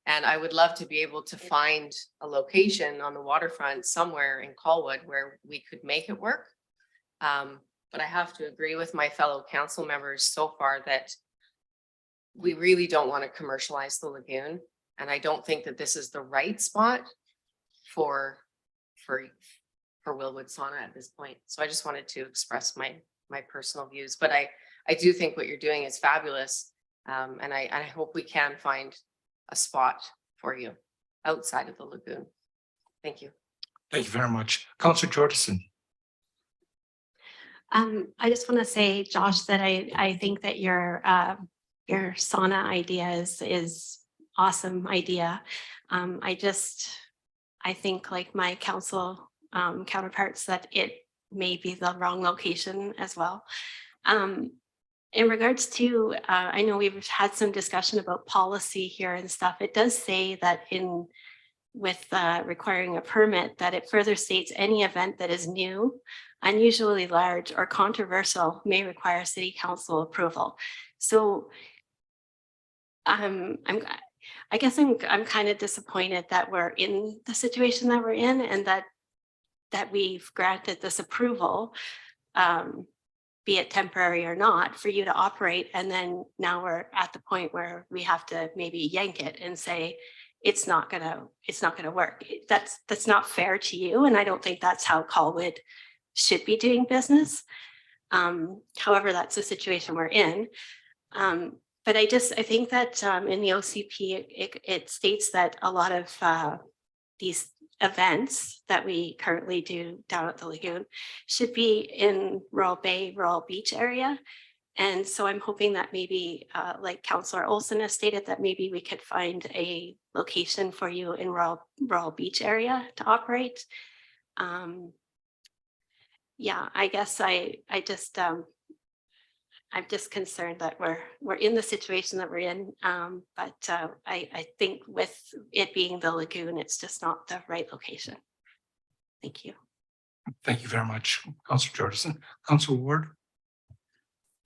And I would love to be able to find a location on the waterfront somewhere in Colwood where we could make it work. But I have to agree with my fellow council members so far that we really don't want to commercialize the lagoon. And I don't think that this is the right spot for Willwood Sauna at this point. So I just wanted to express my personal views, but I do think what you're doing is fabulous. And I hope we can find a spot for you outside of the lagoon. Thank you. Thank you very much. Councillor Jordison. I just want to say, Josh, that I think that your sauna idea is awesome idea. I think like my council counterparts that it may be the wrong location as well. And in regards to, I know we've had some discussion about policy here and stuff. It does say that with requiring a permit, that it further states any event that is new, unusually large, or controversial may require city council approval. So I guess I'm kind of disappointed that we're in the situation that we're in, and that we've granted this approval, be it temporary or not, for you to operate. And then now we're at the point where we have to maybe yank it and say, it's not gonna work. That's not fair to you. And I don't think that's how Colwood should be doing business. However, that's the situation we're in. But I think that in the OCP, it states that a lot of these events that we currently do down at the lagoon should be in Royal Bay, Royal Beach area. And so I'm hoping that maybe, like Councillor Olsen has stated, that maybe we could find a location for you in Royal Beach area to operate. Yeah, I guess I'm just concerned that we're in the situation that we're in. But I think with it being the lagoon, it's just not the right location. Thank you. Thank you very much, Councillor Jordison. Councillor Ward.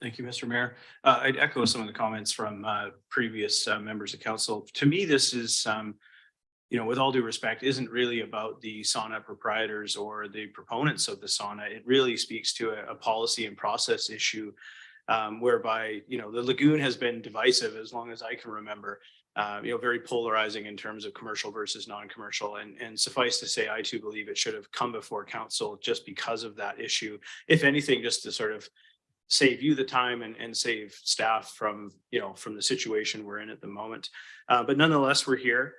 Thank you, Mr. Mayor. I'd echo some of the comments from previous members of council. To me, this is, with all due respect, isn't really about the sauna proprietors or the proponents of the sauna. It really speaks to a policy and process issue, whereby, the lagoon has been divisive as long as I can remember, very polarizing in terms of commercial versus non-commercial. And suffice to say, I too believe it should have come before council just because of that issue. If anything, just to sort of save you the time and save staff from the situation we're in at the moment. But nonetheless, we're here.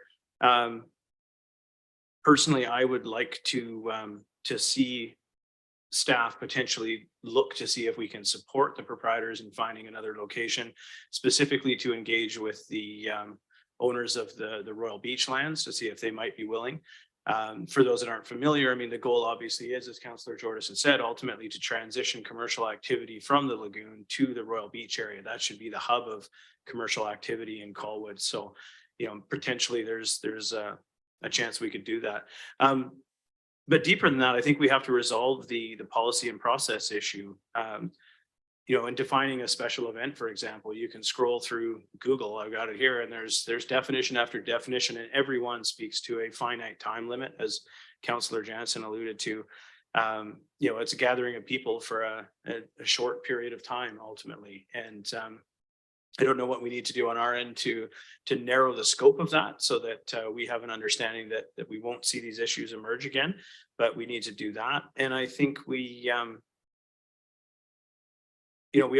Personally, I would like to see staff potentially look to see if we can support the proprietors in finding another location, specifically to engage with the owners of the Royal Beach lands to see if they might be willing. For those that aren't familiar, I mean, the goal obviously is, as Councillor Jordison said, ultimately to transition commercial activity from the lagoon to the Royal Beach area. That should be the hub of commercial activity in Colwood. So, potentially there's a chance we could do that. But deeper than that, I think we have to resolve the policy and process issue. In defining a special event, for example, you can scroll through Google, I've got it here, and there's definition after definition, and everyone speaks to a finite time limit, as Councillor Jansen alluded to. It's a gathering of people for a short period of time, ultimately. And I don't know what we need to do on our end to narrow the scope of that so that we have an understanding that we won't see these issues emerge again, but we need to do that. And I think we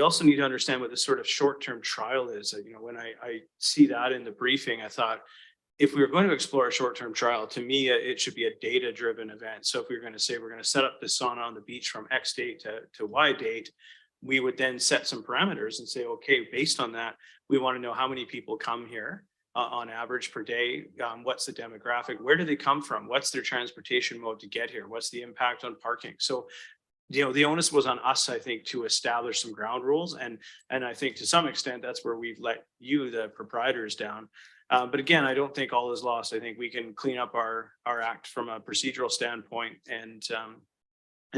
also need to understand what the sort of short-term trial is. When I see that in the briefing, I thought, if we were going to explore a short-term trial, to me, it should be a data-driven event. So if we were going to say we're going to set up this sauna on the beach from X date to Y date, we would then set some parameters and say, okay, based on that, we want to know how many people come here on average per day. What's the demographic? Where do they come from? What's their transportation mode to get here? What's the impact on parking? So the onus was on us, I think, to establish some ground rules. And I think to some extent, that's where we've let you, the proprietors, down. But again, I don't think all is lost. I think we can clean up our act from a procedural standpoint and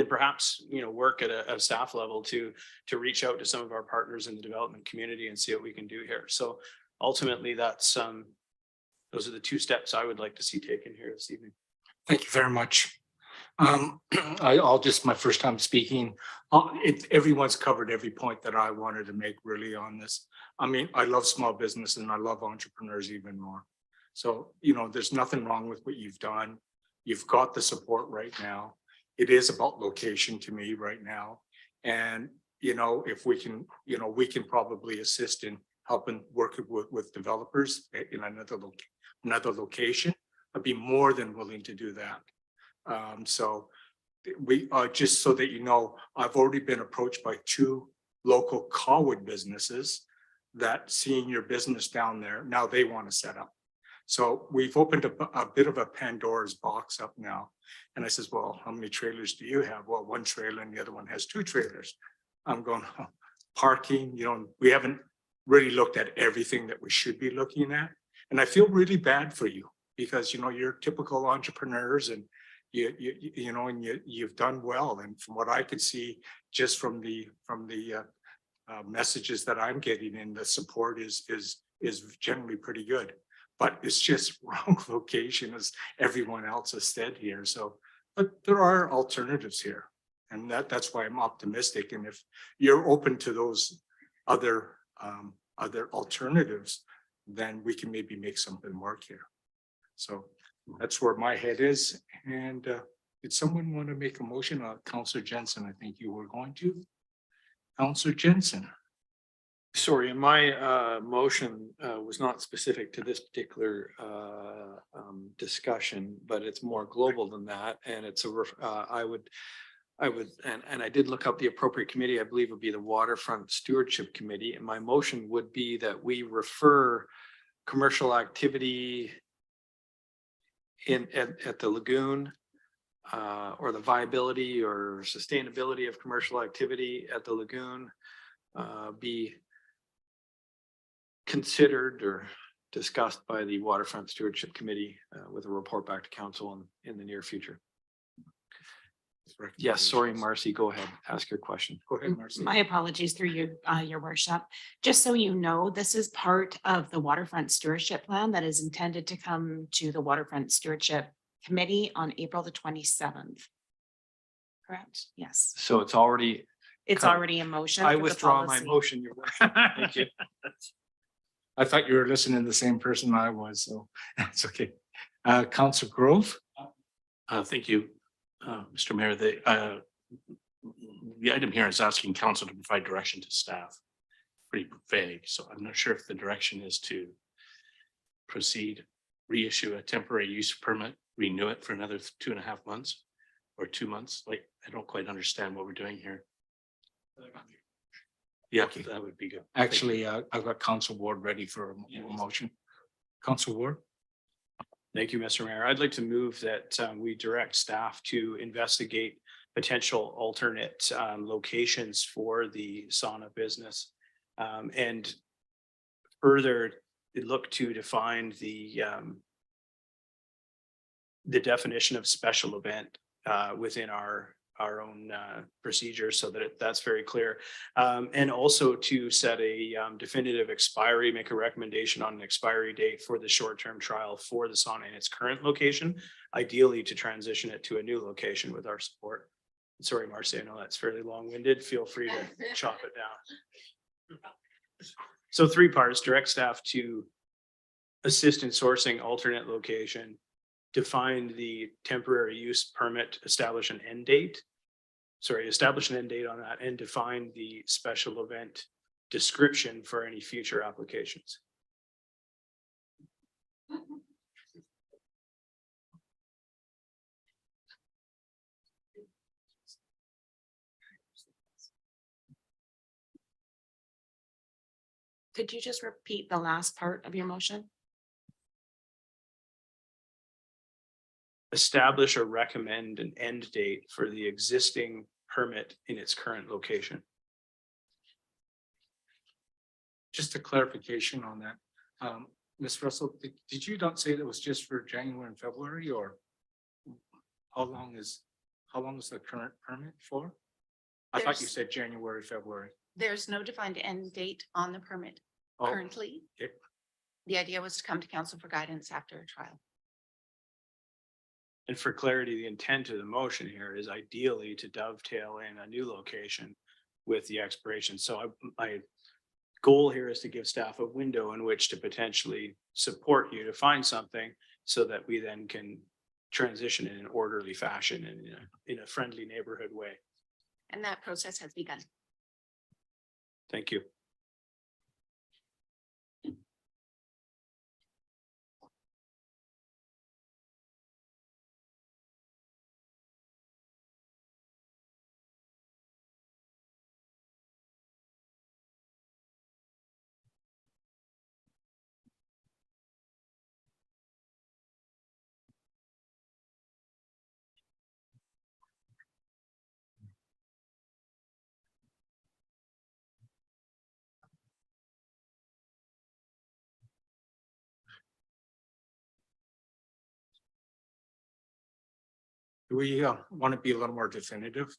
perhaps, work at a staff level to reach out to some of our partners in the development community and see what we can do here. So ultimately, those are the two steps I would like to see taken here this evening. Thank you very much. I'll just, my first time speaking, everyone's covered every point that I wanted to make really on this. I mean, I love small business and I love entrepreneurs even more. So, there's nothing wrong with what you've done. You've got the support right now. It is about location to me right now. And, if we can, we can probably assist in helping work with developers in another location. I'd be more than willing to do that. So we just so that I've already been approached by 2 local Colwood businesses that seeing your business down there, now they want to set up. So we've opened a bit of a Pandora's box up now. And I says, well, how many trailers do you have? Well, 1 trailer and the other one has 2 trailers. I'm going, parking, we haven't really looked at everything that we should be looking at. And I feel really bad for you because, you're typical entrepreneurs and you've done well. And from what I could see, just from the messages that I'm getting in, the support is generally pretty good. But it's just wrong location, as everyone else has said here. So, but there are alternatives here. And that's why I'm optimistic. And if you're open to those other alternatives, then we can maybe make something work here. So that's where my head is. And did someone want to make a motion? Councillor Jensen, I think you were going to. Councillor Jensen. Sorry, and my motion was not specific to this particular discussion, but it's more global than that. And it's I would, and I did look up the appropriate committee. I believe it would be the Waterfront Stewardship Committee. And my motion would be that we refer commercial activity at the lagoon, or the viability or sustainability of commercial activity at the lagoon be considered or discussed by the Waterfront Stewardship Committee with a report back to council in the near future. Yes, sorry, Marcy, go ahead. Ask your question. Go ahead, Marcy. My apologies through you, your worship. Just so you know, this is part of the Waterfront Stewardship Plan that is intended to come to the Waterfront Stewardship Committee on April the 27th. Correct? Yes, So it's already, it's Covered. already in motion. I for the withdraw my policy. motion, Your Worship. Thank you. I thought you were listening to the same person I was, so that's okay. Councillor Grove. Thank you, Mr. Mayor. The item here is asking council to provide direction to staff. Pretty vague, so I'm not sure if the direction is to proceed, reissue a temporary use permit, renew it for another 2.5 months or 2 months. Like, I don't quite understand what we're doing here. Yeah, Okay. that would be good. Thank you. Actually, I've got Council Ward ready for a motion. Council Ward. Thank you, Mr. Mayor. I'd like to move that we direct staff to investigate potential alternate locations for the sauna business. And further look to define the definition of special event within our own procedures so that that's very clear. And also to set a definitive expiry, make a recommendation on an expiry date for the short-term trial for the sauna in its current location, ideally to transition it to a new location with our support. Sorry, Marcy, I know that's fairly long-winded. Feel free to chop it down. So 3 parts: direct staff to assist in sourcing alternate location, define the temporary use permit, establish an end date on that, and define the special event description for any future applications. Could you just repeat the last part of your motion? Establish or recommend an end date for the existing permit in its current location. Just a clarification on that. Ms. Russell, did you not say that was just for January and February, or how long is the current permit for? I thought you There's- said January, February. There's no defined end date on the permit Oh, currently. okay. The idea was to come to council for guidance after a trial. And for clarity, the intent of the motion here is ideally to dovetail in a new location with the expiration. So my goal here is to give staff a window in which to potentially support you to find something so that we then can transition in an orderly fashion and in a friendly neighborhood way. And that process has begun. Thank you. Do we want to be a little more definitive?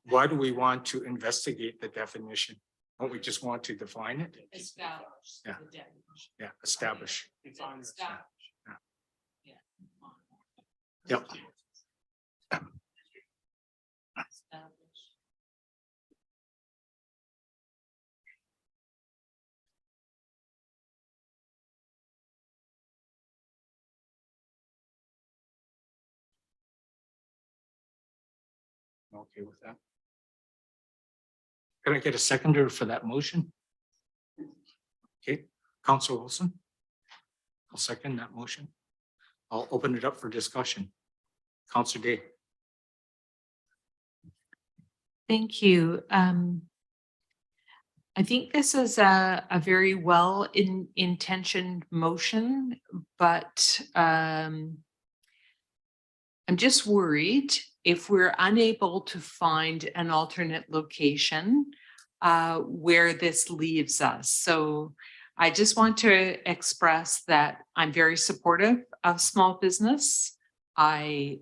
Why do we want to investigate the definition? Don't we just want to define it? Establish. Yeah. the definition. Yeah, establish. Establish. Yeah. Yeah. Yep. Establish. Okay with that. Can I get a seconder for that motion? Okay, Councillor Wilson. I'll second that motion. I'll open it up for discussion. Councillor Day. Thank you. I think this is a very well intentioned motion, but I'm just worried if we're unable to find an alternate location where this leaves us. So I just want to express that I'm very supportive of small business. I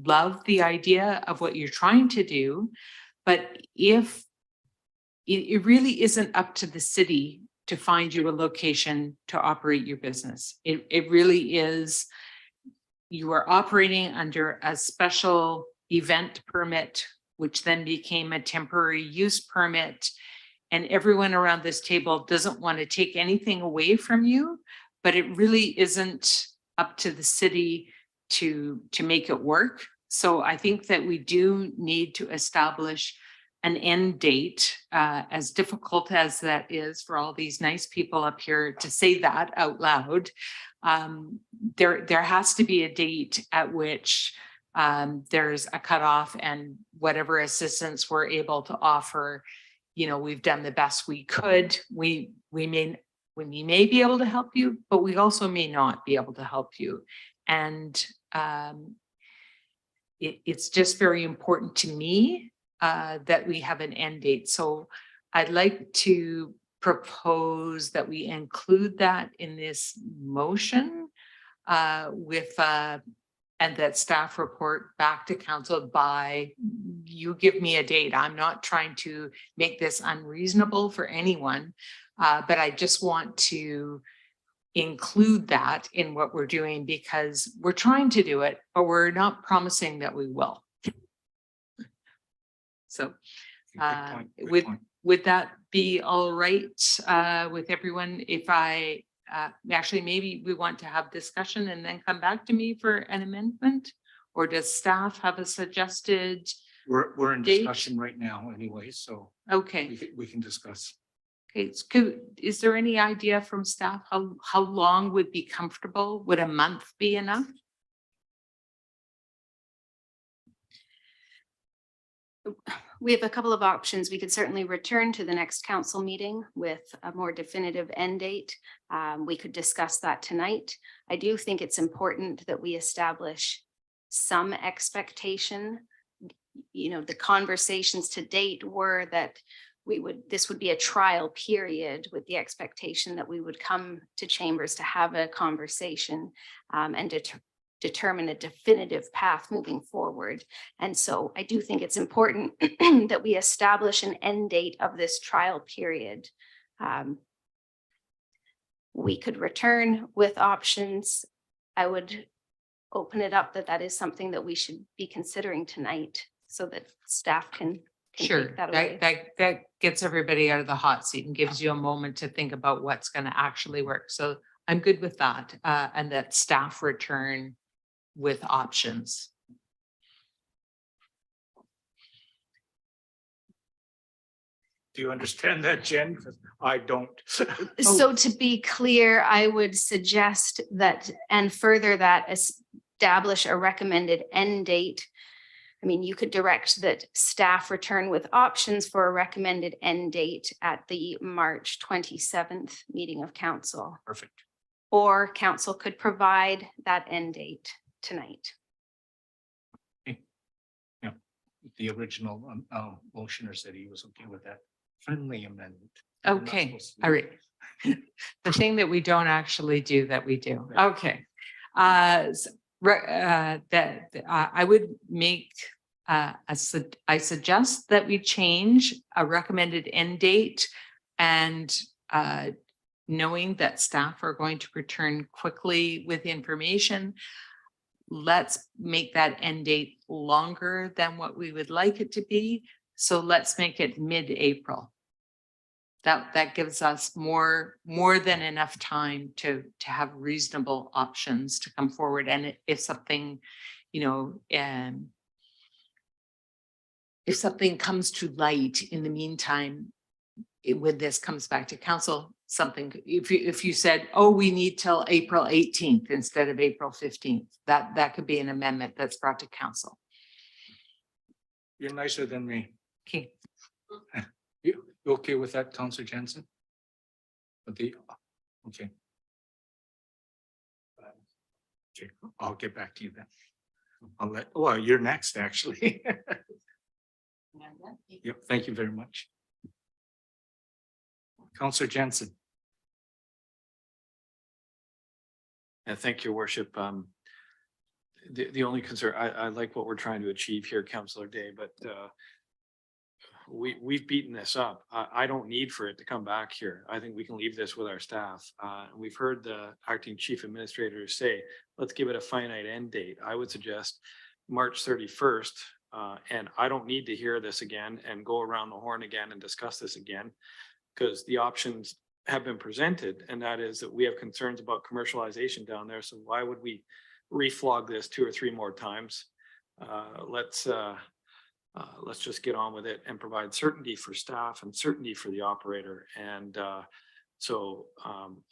love the idea of what you're trying to do, but if it really isn't up to the city to find you a location to operate your business. It really is, you are operating under a special event permit, which then became a temporary use permit. And everyone around this table doesn't want to take anything away from you, but it really isn't up to the city to make it work. So I think that we do need to establish an end date, as difficult as that is for all these nice people up here to say that out loud. There has to be a date at which there's a cutoff, and whatever assistance we're able to offer, you know, we've done the best we could. We may be able to help you, but we also may not be able to help you. And it's just very important to me that we have an end date. So I'd like to propose that we include that in this motion and that staff report back to council by, you give me a date. I'm not trying to make this unreasonable for anyone, but I just want to include that in what we're doing, because we're trying to do it, but we're not promising that we will. So would that be all right with everyone if I actually, maybe we want to have discussion and then come back to me for an amendment? Or does staff have a suggested? We're in date? discussion right now anyway, so Okay. we can discuss. Okay, is there any idea from staff how long would be comfortable? Would a month be enough? We have a couple of options. We could certainly return to the next council meeting with a more definitive end date. We could discuss that tonight. I do think it's important that we establish some expectation. You know, the conversations to date were that this would be a trial period with the expectation that we would come to chambers to have a conversation and determine a definitive path moving forward. And so I do think it's important that we establish an end date of this trial period. We could return with options. I would open it up that is something that we should be considering tonight so that staff can Sure, take that away. that gets everybody out of the hot seat and gives you a moment to think about what's going to actually work. So I'm good with that, and that staff return with options. Do you understand that, Jen? 'Cause I don't. So to be clear, I would suggest that and further that establish a recommended end date. I mean, you could direct that staff return with options for a recommended end date at the March 27th meeting of council. Perfect. Or council could provide that end date tonight. Yeah, the original motioner said he was okay with that friendly amendment. We're not Okay, supposed to do all right. The thing that we don't actually do that we do. Okay. I would make, I suggest that we change a recommended end date and knowing that staff are going to return quickly with information, let's make that end date longer than what we would like it to be. So let's make it mid-April. That gives us more than enough time to have reasonable options to come forward. And if something, you know, if something comes to light in the meantime, when this comes back to council, something, if you said, oh, we need till April 18th instead of April 15th, that could be an amendment that's brought to council. You're nicer than me. Okay. You okay with that, Councillor Jensen? Okay. Okay, I'll get back to you then. Well, you're next, actually. Yep, thank you very much. Councillor Jensen. And thank you, Worship. The only concern, I like what we're trying to achieve here, Councillor Day, but we've beaten this up. I don't need for it to come back here. I think we can leave this with our staff. We've heard the acting chief administrator say, let's give it a finite end date. I would suggest March 31st. And I don't need to hear this again and go around the horn again and discuss this again, because the options have been presented, and that is that we have concerns about commercialization down there. So why would we reflog this 2 or 3 more times? Let's just get on with it and provide certainty for staff and certainty for the operator. And so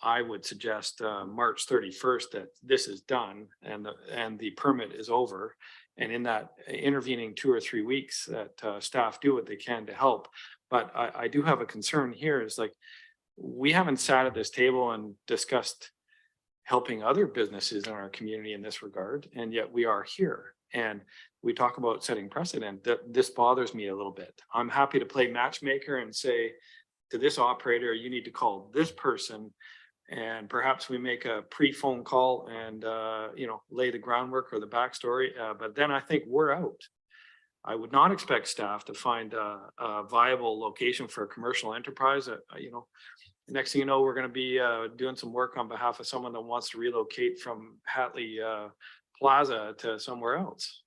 I would suggest March 31st that this is done and the permit is over. And in that intervening 2 or 3 weeks that staff do what they can to help. But I do have a concern here is like, we haven't sat at this table and discussed helping other businesses in our community in this regard. And yet we are here. And we talk about setting precedent. This bothers me a little bit. I'm happy to play matchmaker and say to this operator, you need to call this person. And perhaps we make a pre-phone call and, lay the groundwork or the backstory. But then I think we're out. I would not expect staff to find a viable location for a commercial enterprise. Next thing you know, we're going to be doing some work on behalf of someone that wants to relocate from Hatley Plaza to somewhere else.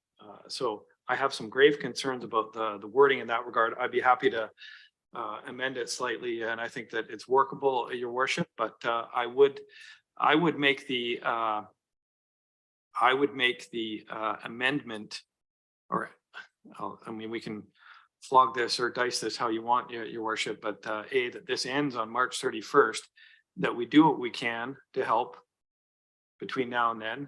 So I have some grave concerns about the wording in that regard. I'd be happy to amend it slightly, and I think that it's workable, Your Worship. But I would make the amendment, or we can flog this or dice this how you want, Your Worship. But that this ends on March 31st. That we do what we can to help between now and then.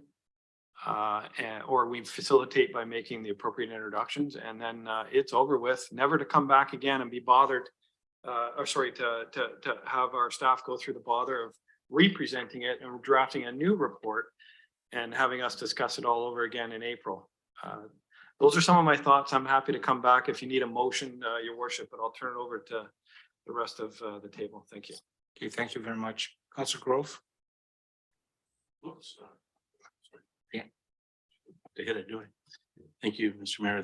Or we facilitate by making the appropriate introductions, and then it's over with, never to come back again and be bothered, to have our staff go through the bother of representing it and drafting a new report and having us discuss it all over again in April. Those are some of my thoughts. I'm happy to come back if you need a motion, Your Worship, but I'll turn it over to the rest of the table. Thank you. Okay, thank you very much. Councillor Grove. Oops. To hit it doing. Thank you, Mr. Mayor.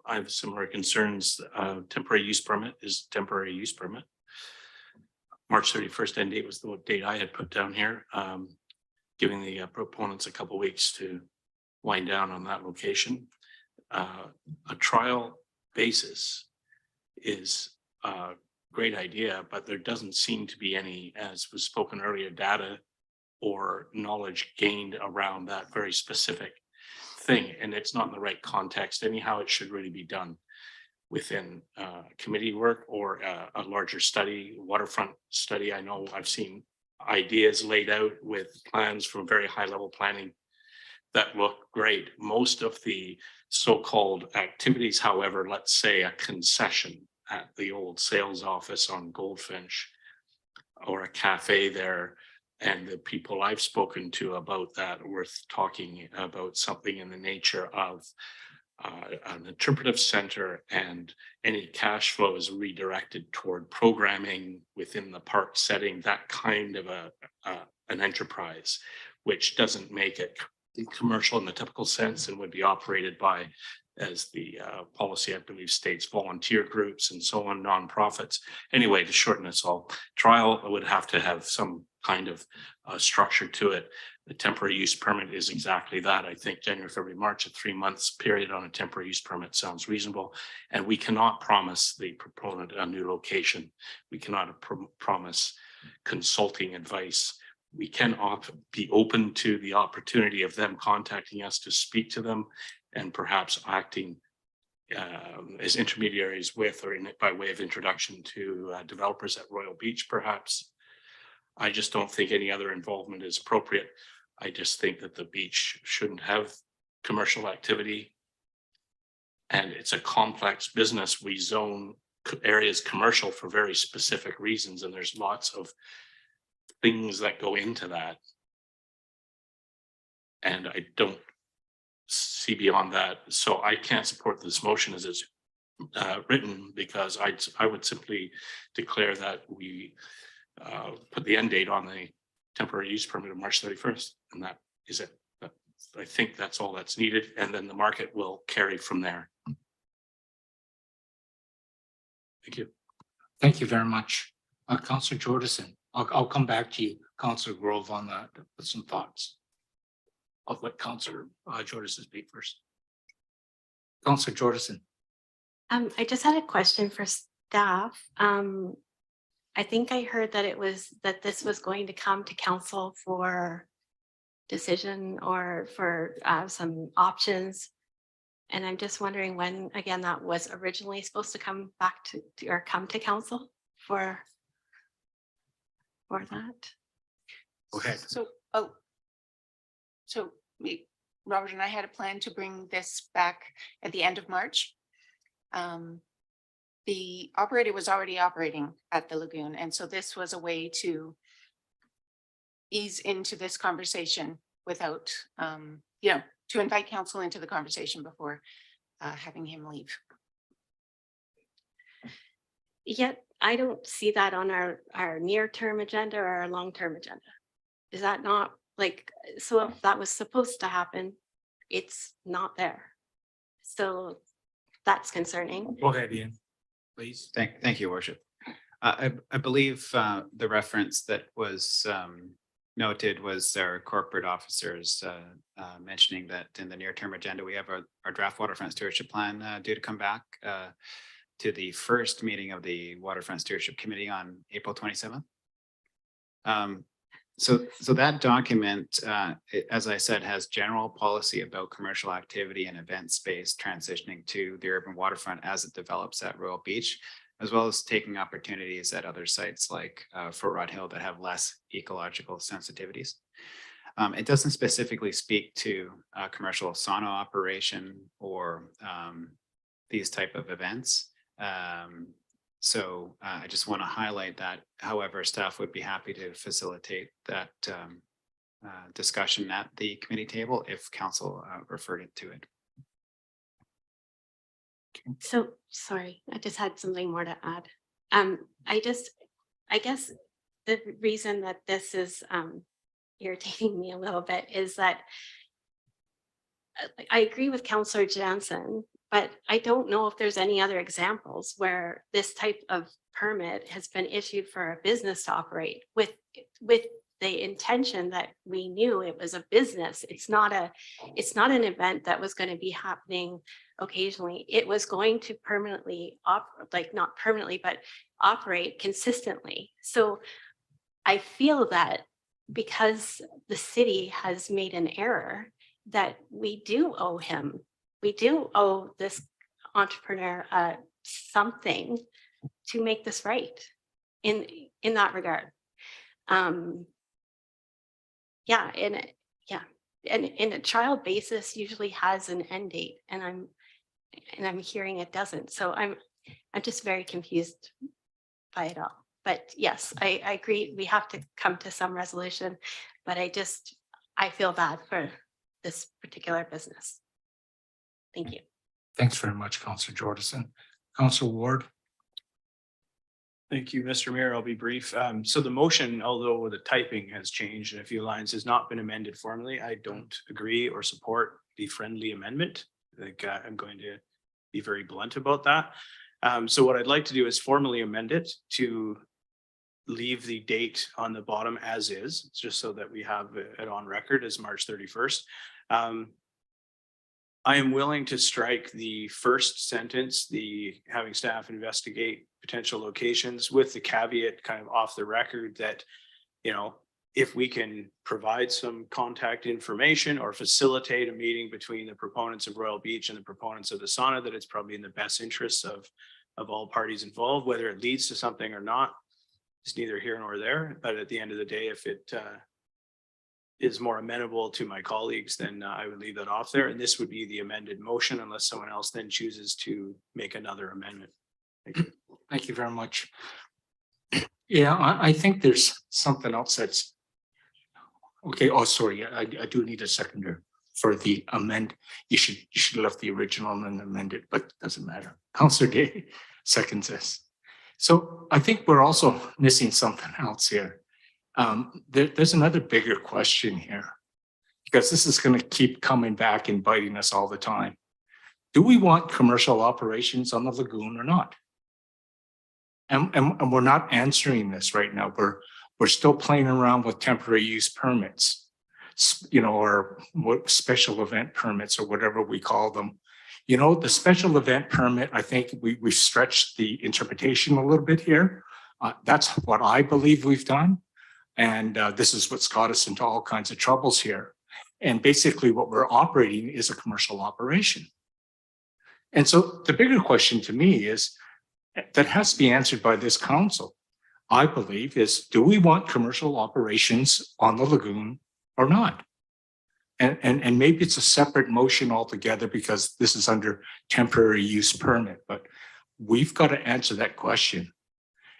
I have similar concerns. Temporary use permit is temporary use permit. March 31st end date was the date I had put down here, giving the proponents a couple weeks to wind down on that location. A trial basis is a great idea, but there doesn't seem to be any, as was spoken earlier, data or knowledge gained around that very specific thing, and it's not in the right context. Anyhow, it should really be done within committee work or a larger study, waterfront study. I know I've seen ideas laid out with plans from very high level planning that look great. Most of the so-called activities, however, let's say a concession at the old sales office on Goldfinch or a cafe there, and the people I've spoken to about that are worth talking about something in the nature of an interpretive center, and any cash flow is redirected toward programming within the park setting, that kind of an enterprise, which doesn't make it commercial in the typical sense and would be operated by, as the policy, I believe, states, volunteer groups and so on, nonprofits. Anyway, to shorten this all, trial would have to have some kind of structure to it. The temporary use permit is exactly that. I think January, February, March, a 3 months period on a temporary use permit sounds reasonable. And we cannot promise the proponent a new location. We cannot promise consulting advice. We can be open to the opportunity of them contacting us to speak to them and perhaps acting as intermediaries with or by way of introduction to developers at Royal Beach, perhaps. I just don't think any other involvement is appropriate. I just think that the beach shouldn't have commercial activity. And it's a complex business. We zone areas commercial for very specific reasons, and there's lots of things that go into that. And I don't see beyond that. So I can't support this motion as it's written, because I would simply declare that we put the end date on the temporary use permit of March 31st, and that is it. But I think that's all that's needed, and then the market will carry from there. Thank you. Thank you very much. Councillor Jordison, I'll come back to you, Councillor Grove, on that with some thoughts. I'll let Councillor Jordison speak first. Councillor Jordison. I just had a question for staff. I think I heard that this was going to come to council for decision or for some options. And I'm just wondering when, again, that was originally supposed to come back to or come to council for that. Go ahead. So Robert and I had a plan to bring this back at the end of March. The operator was already operating at the lagoon, and so this was a way to ease into this conversation without, to invite council into the conversation before having him leave. Yet I don't see that on our near-term agenda or our long-term agenda. Is that not so if that was supposed to happen, it's not there. So that's concerning. Go ahead, Ian, please. Thank you, Worship. I believe the reference that was noted was our corporate officers mentioning that in the near-term agenda, we have our draft waterfront stewardship plan due to come back to the first meeting of the Waterfront Stewardship Committee on April 27th. So that document, as I said, has general policy about commercial activity and event space transitioning to the urban waterfront as it develops at Royal Beach, as well as taking opportunities at other sites like Fort Rod Hill that have less ecological sensitivities. It doesn't specifically speak to commercial sauna operation or these type of events. So I just want to highlight that. However, staff would be happy to facilitate that discussion at the committee table if council referred it to it. So sorry, I just had something more to add. I guess the reason that this is irritating me a little bit is that I agree with Councillor Jansen, but I don't know if there's any other examples where this type of permit has been issued for a business to operate with the intention that we knew it was a business. It's not an event that was going to be happening occasionally. It was going to permanently not permanently, but operate consistently. So I feel that because the city has made an error, that we do owe this entrepreneur something to make this right in that regard. And a trial basis usually has an end date, and I'm hearing it doesn't. So I'm just very confused by it all. But yes, I agree we have to come to some resolution, but I feel bad for this particular business. Thank you. Thanks very much, Councillor Jordison. Councillor Ward. Thank you, Mr. Mayor. I'll be brief. So the motion, although the typing has changed in a few lines, has not been amended formally. I don't agree or support the friendly amendment. I think I'm going to be very blunt about that. So what I'd like to do is formally amend it to leave the date on the bottom as is, just so that we have it on record as March 31st. I am willing to strike the first sentence, the having staff investigate potential locations, with the caveat kind of off the record that, you know, if we can provide some contact information or facilitate a meeting between the proponents of Royal Beach and the proponents of the sauna, that it's probably in the best interests of all parties involved. Whether it leads to something or not is neither here nor there. But at the end of the day, if it is more amenable to my colleagues, then I would leave that off there. And this would be the amended motion unless someone else then chooses to make another amendment. Thank you. Thank you very much. Yeah, I think there's something else that's okay. Oh, sorry. I do need a seconder for the amend. You should have left the original and then amend it, but it doesn't matter. Councillor Day seconds this. So I think we're also missing something else here. There's another bigger question here, because this is going to keep coming back and biting us all the time. Do we want commercial operations on the lagoon or not? And we're not answering this right now. We're still playing around with temporary use permits, you know, or what special event permits or whatever we call them. You know, the special event permit, I think we've stretched the interpretation a little bit here. That's what I believe we've done. And this is what's got us into all kinds of troubles here. And basically what we're operating is a commercial operation. And so the bigger question to me is, that has to be answered by this council, I believe, is do we want commercial operations on the lagoon or not? And maybe it's a separate motion altogether because this is under temporary use permit, but we've got to answer that question.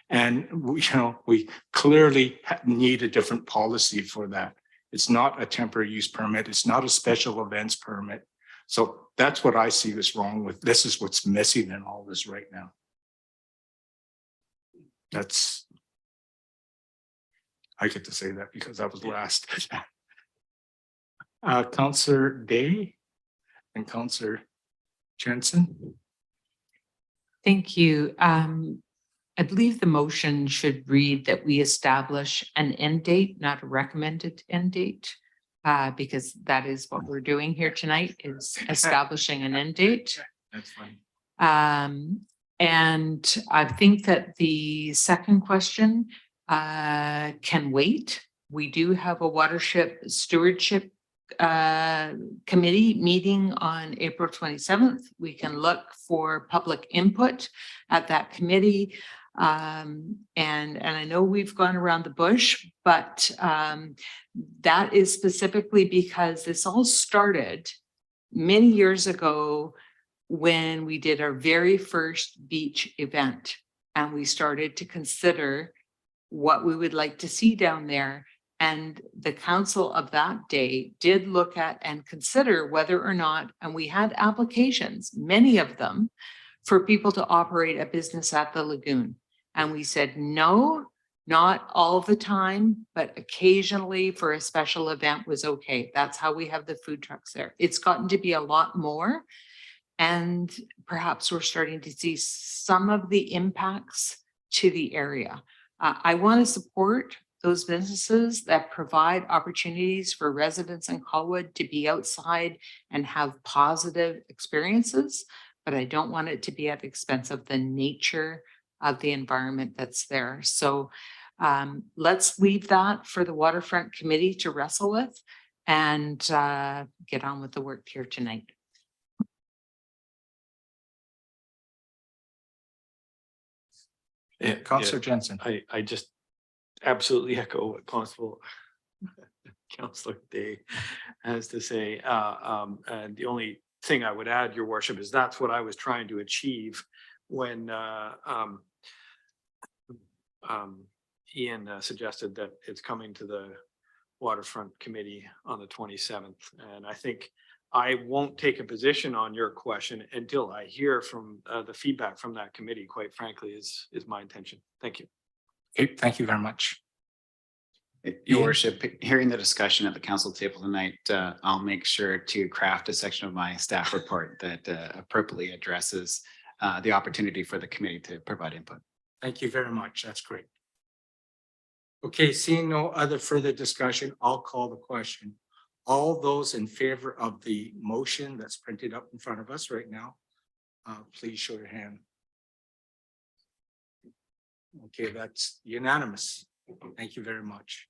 And we clearly need a different policy for that. It's not a temporary use permit. It's not a special events permit. So that's what I see is wrong with this. Is what's missing in all this right now. I get to say that because I was last. Councillor Day and Councillor Jensen. Thank you. I believe the motion should read that we establish an end date, not a recommended end date, because that is what we're doing here tonight, is establishing an end date. That's fine. And I think that the second question can wait. We do have a watershed stewardship committee meeting on April 27th. We can look for public input at that committee. And I know we've gone around the bush, but that is specifically because this all started many years ago when we did our very first beach event, and we started to consider what we would like to see down there. And the council of that day did look at and consider whether or not, and we had applications, many of them, for people to operate a business at the lagoon. And we said, no, not all the time, but occasionally for a special event was okay. That's how we have the food trucks there. It's gotten to be a lot more. And perhaps we're starting to see some of the impacts to the area. I want to support those businesses that provide opportunities for residents in Colwood to be outside and have positive experiences, but I don't want it to be at the expense of the nature of the environment that's there. So let's leave that for the waterfront committee to wrestle with and get on with the work here tonight. Yeah, Councillor Jensen. I just absolutely echo what Constable Councillor Day has to say. And the only thing I would add, Your Worship, is that's what I was trying to achieve when Ian suggested that it's coming to the waterfront committee on the 27th. And I think I won't take a position on your question until I hear from the feedback from that committee, quite frankly, is my intention. Thank you. Okay, thank you very much. Your Ian? worship, hearing the discussion at the council table tonight, I'll make sure to craft a section of my staff report that appropriately addresses the opportunity for the committee to provide input. Thank you very much. That's great. Okay, seeing no other further discussion, I'll call the question. All those in favor of the motion that's printed up in front of us right now, please show your hand. Okay, that's unanimous. Thank you very much.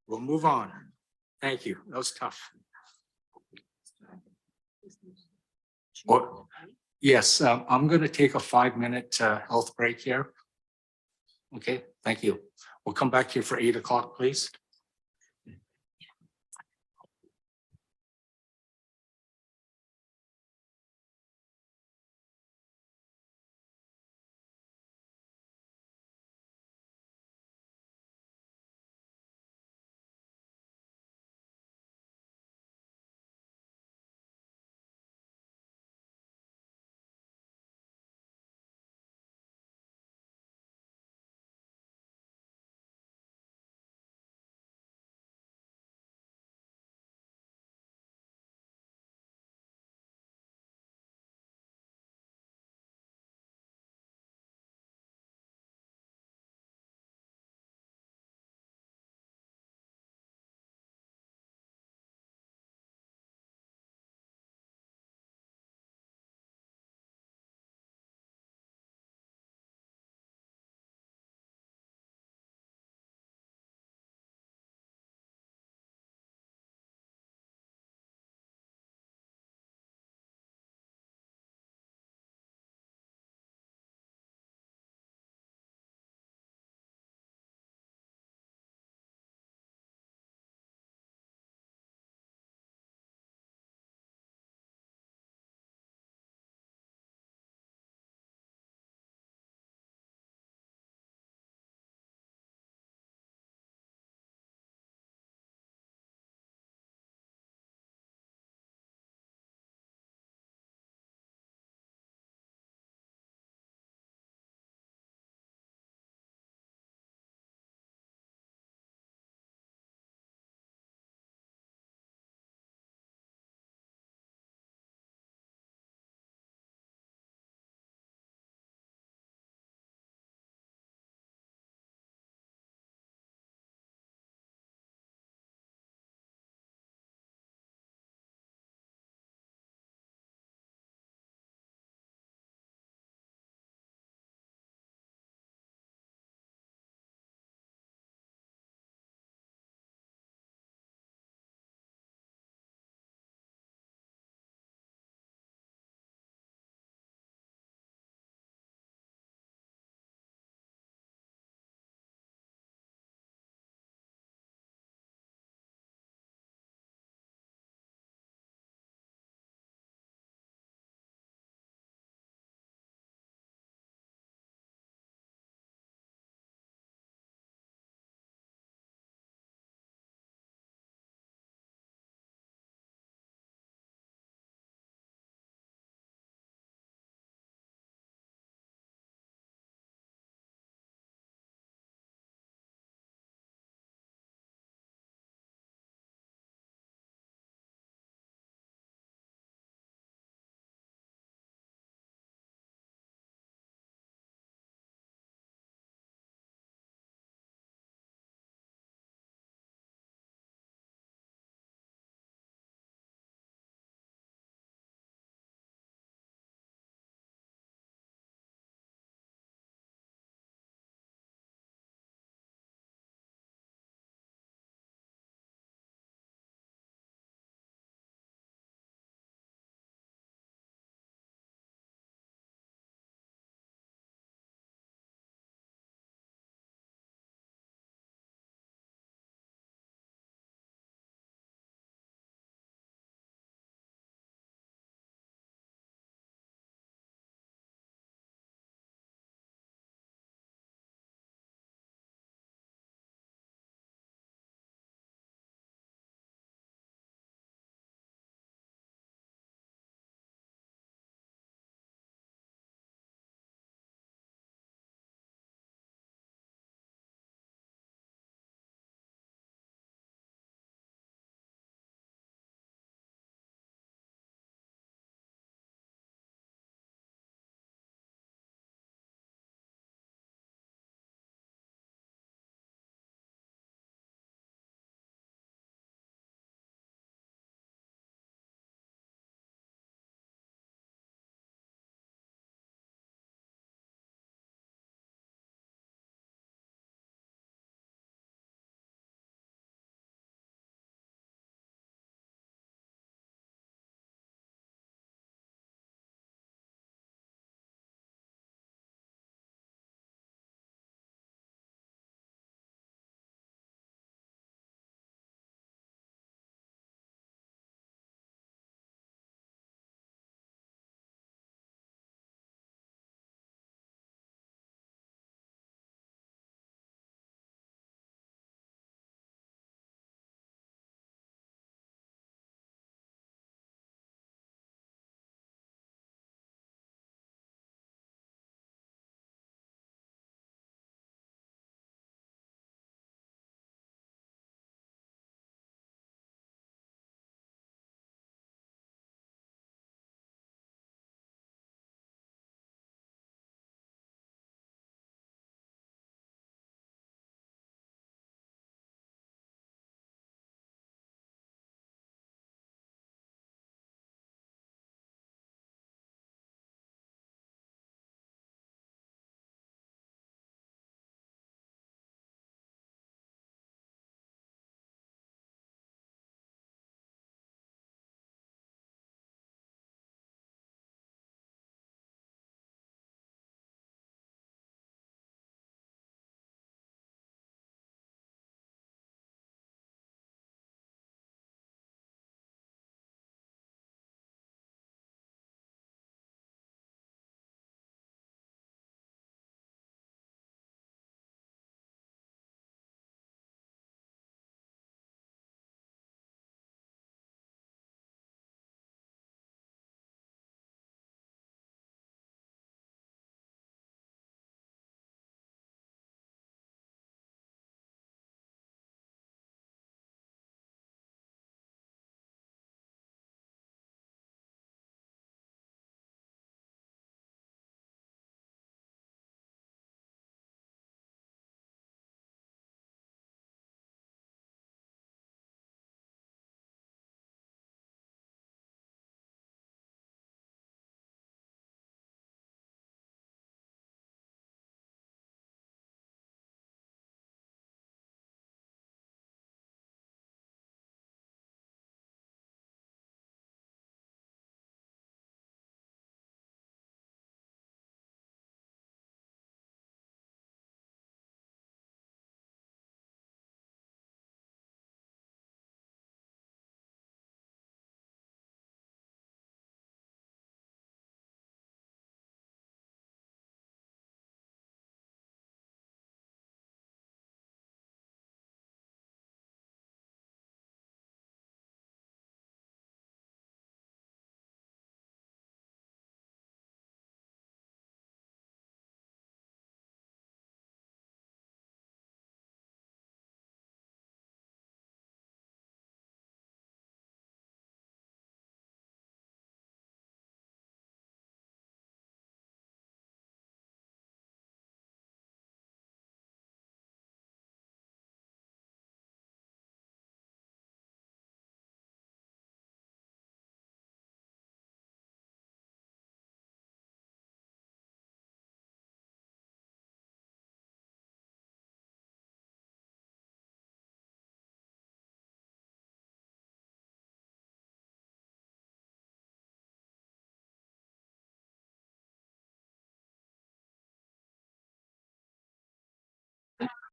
We'll move on. Thank you. That was tough. Yes, I'm going to take a 5-minute health break here. Okay, thank you. We'll come back here for 8 o'clock, please.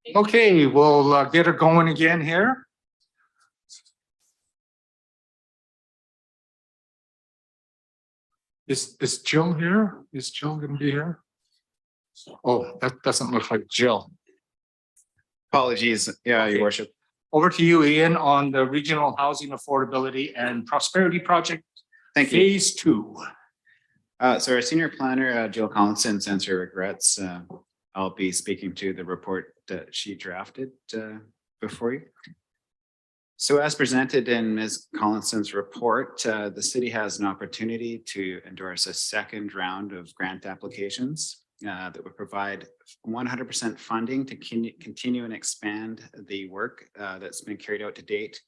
Okay, we'll get her going again here. Is Jill here? Is Jill gonna be here? Oh, that doesn't look like Jill. Apologies, yeah, Okay. your worship. Over to you, Ian, on the Regional Housing Affordability and Prosperity Project. Thank you. Phase 2. So our senior planner, Jill Collinson, sends her regrets. I'll be speaking to the report that she drafted before you. So as presented in Ms. Collinson's report, the city has an opportunity to endorse a second round of grant applications that would provide 100% funding to continue and expand the work that's been carried out to date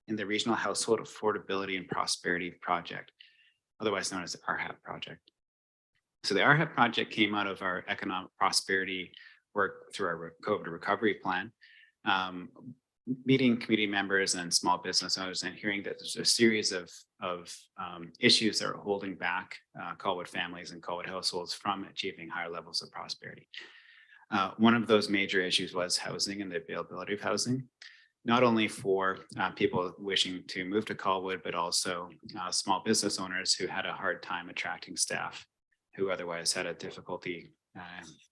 in the Regional Household Affordability and Prosperity Project, otherwise known as the RHAP project. So the RHAP project came out of our economic prosperity work through our COVID recovery plan, meeting community members and small business owners and hearing that there's a series of issues that are holding back Colwood families and Colwood households from achieving higher levels of prosperity. One of those major issues was housing and the availability of housing, not only for people wishing to move to Colwood, but also small business owners who had a hard time attracting staff who otherwise had a difficulty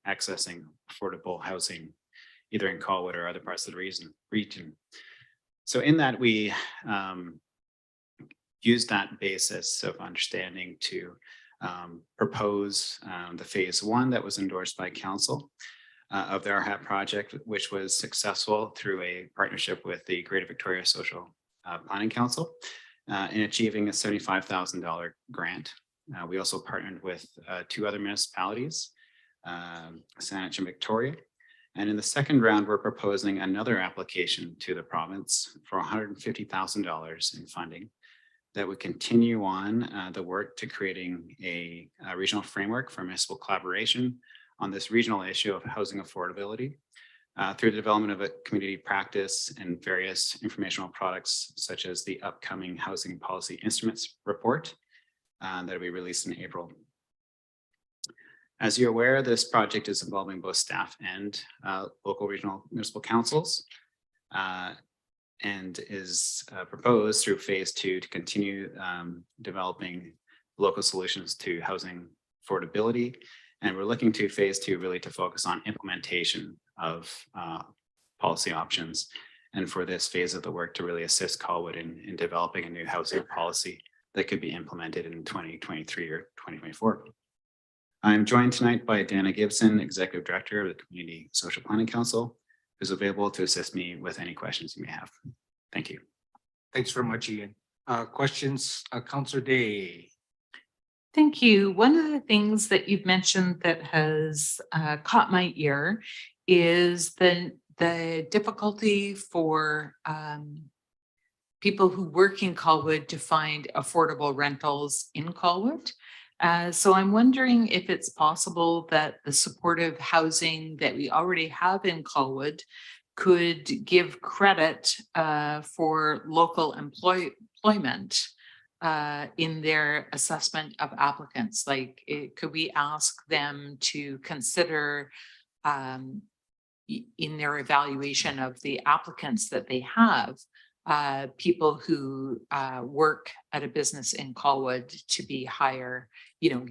accessing affordable housing, either in Colwood or other parts of the region. So in that, we used that basis of understanding to propose the phase 1 that was endorsed by council of the RHAP project, which was successful through a partnership with the Greater Victoria Social Planning Council in achieving a $75,000 grant. We also partnered with 2 other municipalities, Sauna and Victoria. And in the second round, we're proposing another application to the province for $150,000 in funding that would continue on the work to creating a regional framework for municipal collaboration on this regional issue of housing affordability through the development of a community practice and various informational products, such as the upcoming Housing Policy Instruments report that will be released in April. As you're aware, this project is involving both staff and local regional municipal councils and is proposed through phase 2 to continue developing local solutions to housing affordability. And we're looking to phase 2 really to focus on implementation of policy options. And for this phase of the work to really assist Colwood in developing a new housing policy that could be implemented in 2023 or 2024. I'm joined tonight by Dana Gibson, Executive Director of the Community Social Planning Council, who's available to assist me with any questions you may have. Thank you. Thanks very much, Ian. Questions, Councillor Day. Thank you. One of the things that you've mentioned that has caught my ear is the difficulty for people who work in Colwood to find affordable rentals in Colwood. So I'm wondering if it's possible that the supportive housing that we already have in Colwood could give credit for local employment in their assessment of applicants. Like, could we ask them to consider in their evaluation of the applicants that they have, people who work at a business in Colwood to be higher,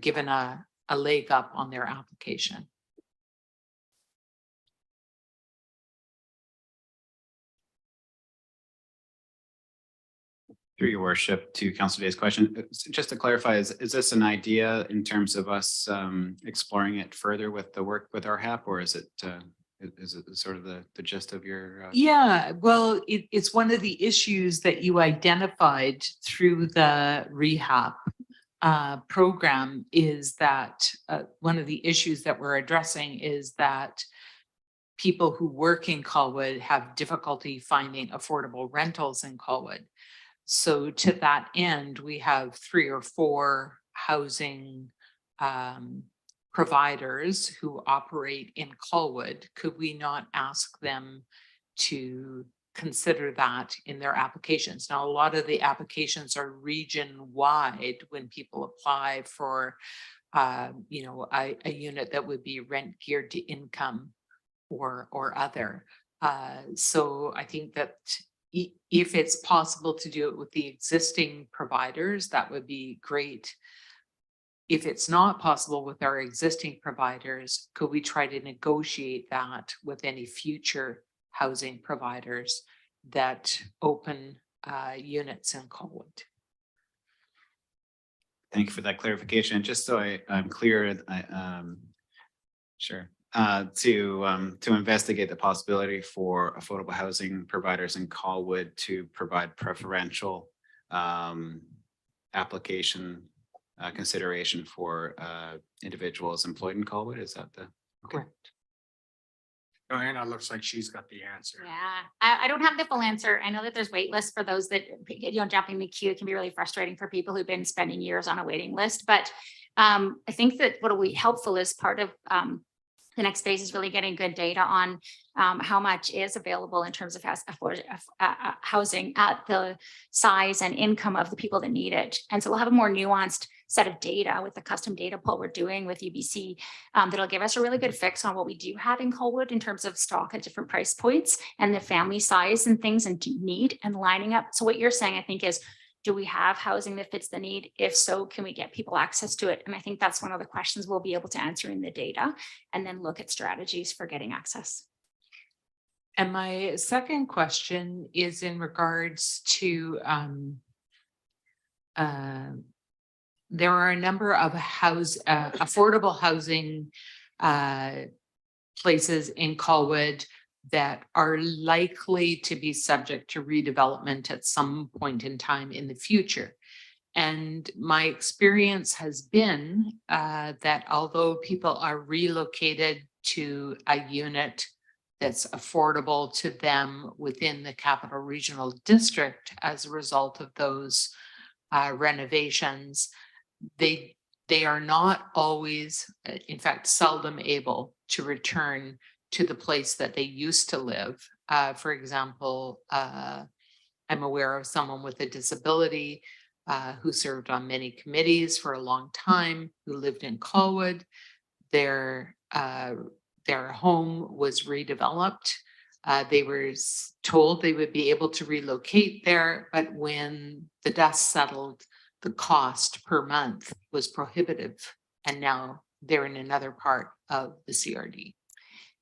given a leg up on their application? Through your worship, to Councillor Day's question, just to clarify, is this an idea in terms of us exploring it further with the work with RHAP, or is it sort of the gist of your? Yeah, well, it's one of the issues that you identified through the rehab program, is that one of the issues that we're addressing is that people who work in Colwood have difficulty finding affordable rentals in Colwood. So to that end, we have 3 or 4 housing providers who operate in Colwood. Could we not ask them to consider that in their applications? Now, a lot of the applications are region-wide when people apply for, a unit that would be rent geared to income or other. So I think that if it's possible to do it with the existing providers, that would be great. If it's not possible with our existing providers, could we try to negotiate that with any future housing providers that open units in Colwood? Thank you for that clarification. Just so I'm clear, sure. To investigate the possibility for affordable housing providers in Colwood to provide preferential application consideration for individuals employed in Colwood. Is that the? Correct. Joanna looks like she's got the answer. Yeah, I don't have the full answer. I know that there's wait lists for those that, jumping the queue. It can be really frustrating for people who've been spending years on a waiting list. But I think that what will be helpful is part of the next phase is really getting good data on how much is available in terms of housing at the size and income of the people that need it. And so we'll have a more nuanced set of data with the custom data pool we're doing with UBC that'll give us a really good fix on what we do have in Colwood in terms of stock at different price points and the family size and things and need and lining up. So what you're saying, I think, is do we have housing that fits the need? If so, can we get people access to it? And I think that's one of the questions we'll be able to answer in the data and then look at strategies for getting access. And my second question is in regards to there are a number of affordable housing places in Colwood that are likely to be subject to redevelopment at some point in time in the future. And my experience has been that although people are relocated to a unit that's affordable to them within the Capital Regional District as a result of those renovations, they are not always, in fact, seldom able to return to the place that they used to live. For example, I'm aware of someone with a disability who served on many committees for a long time, who lived in Colwood. Their home was redeveloped. They were told they would be able to relocate there, but when the dust settled, the cost per month was prohibitive. And now they're in another part of the CRD.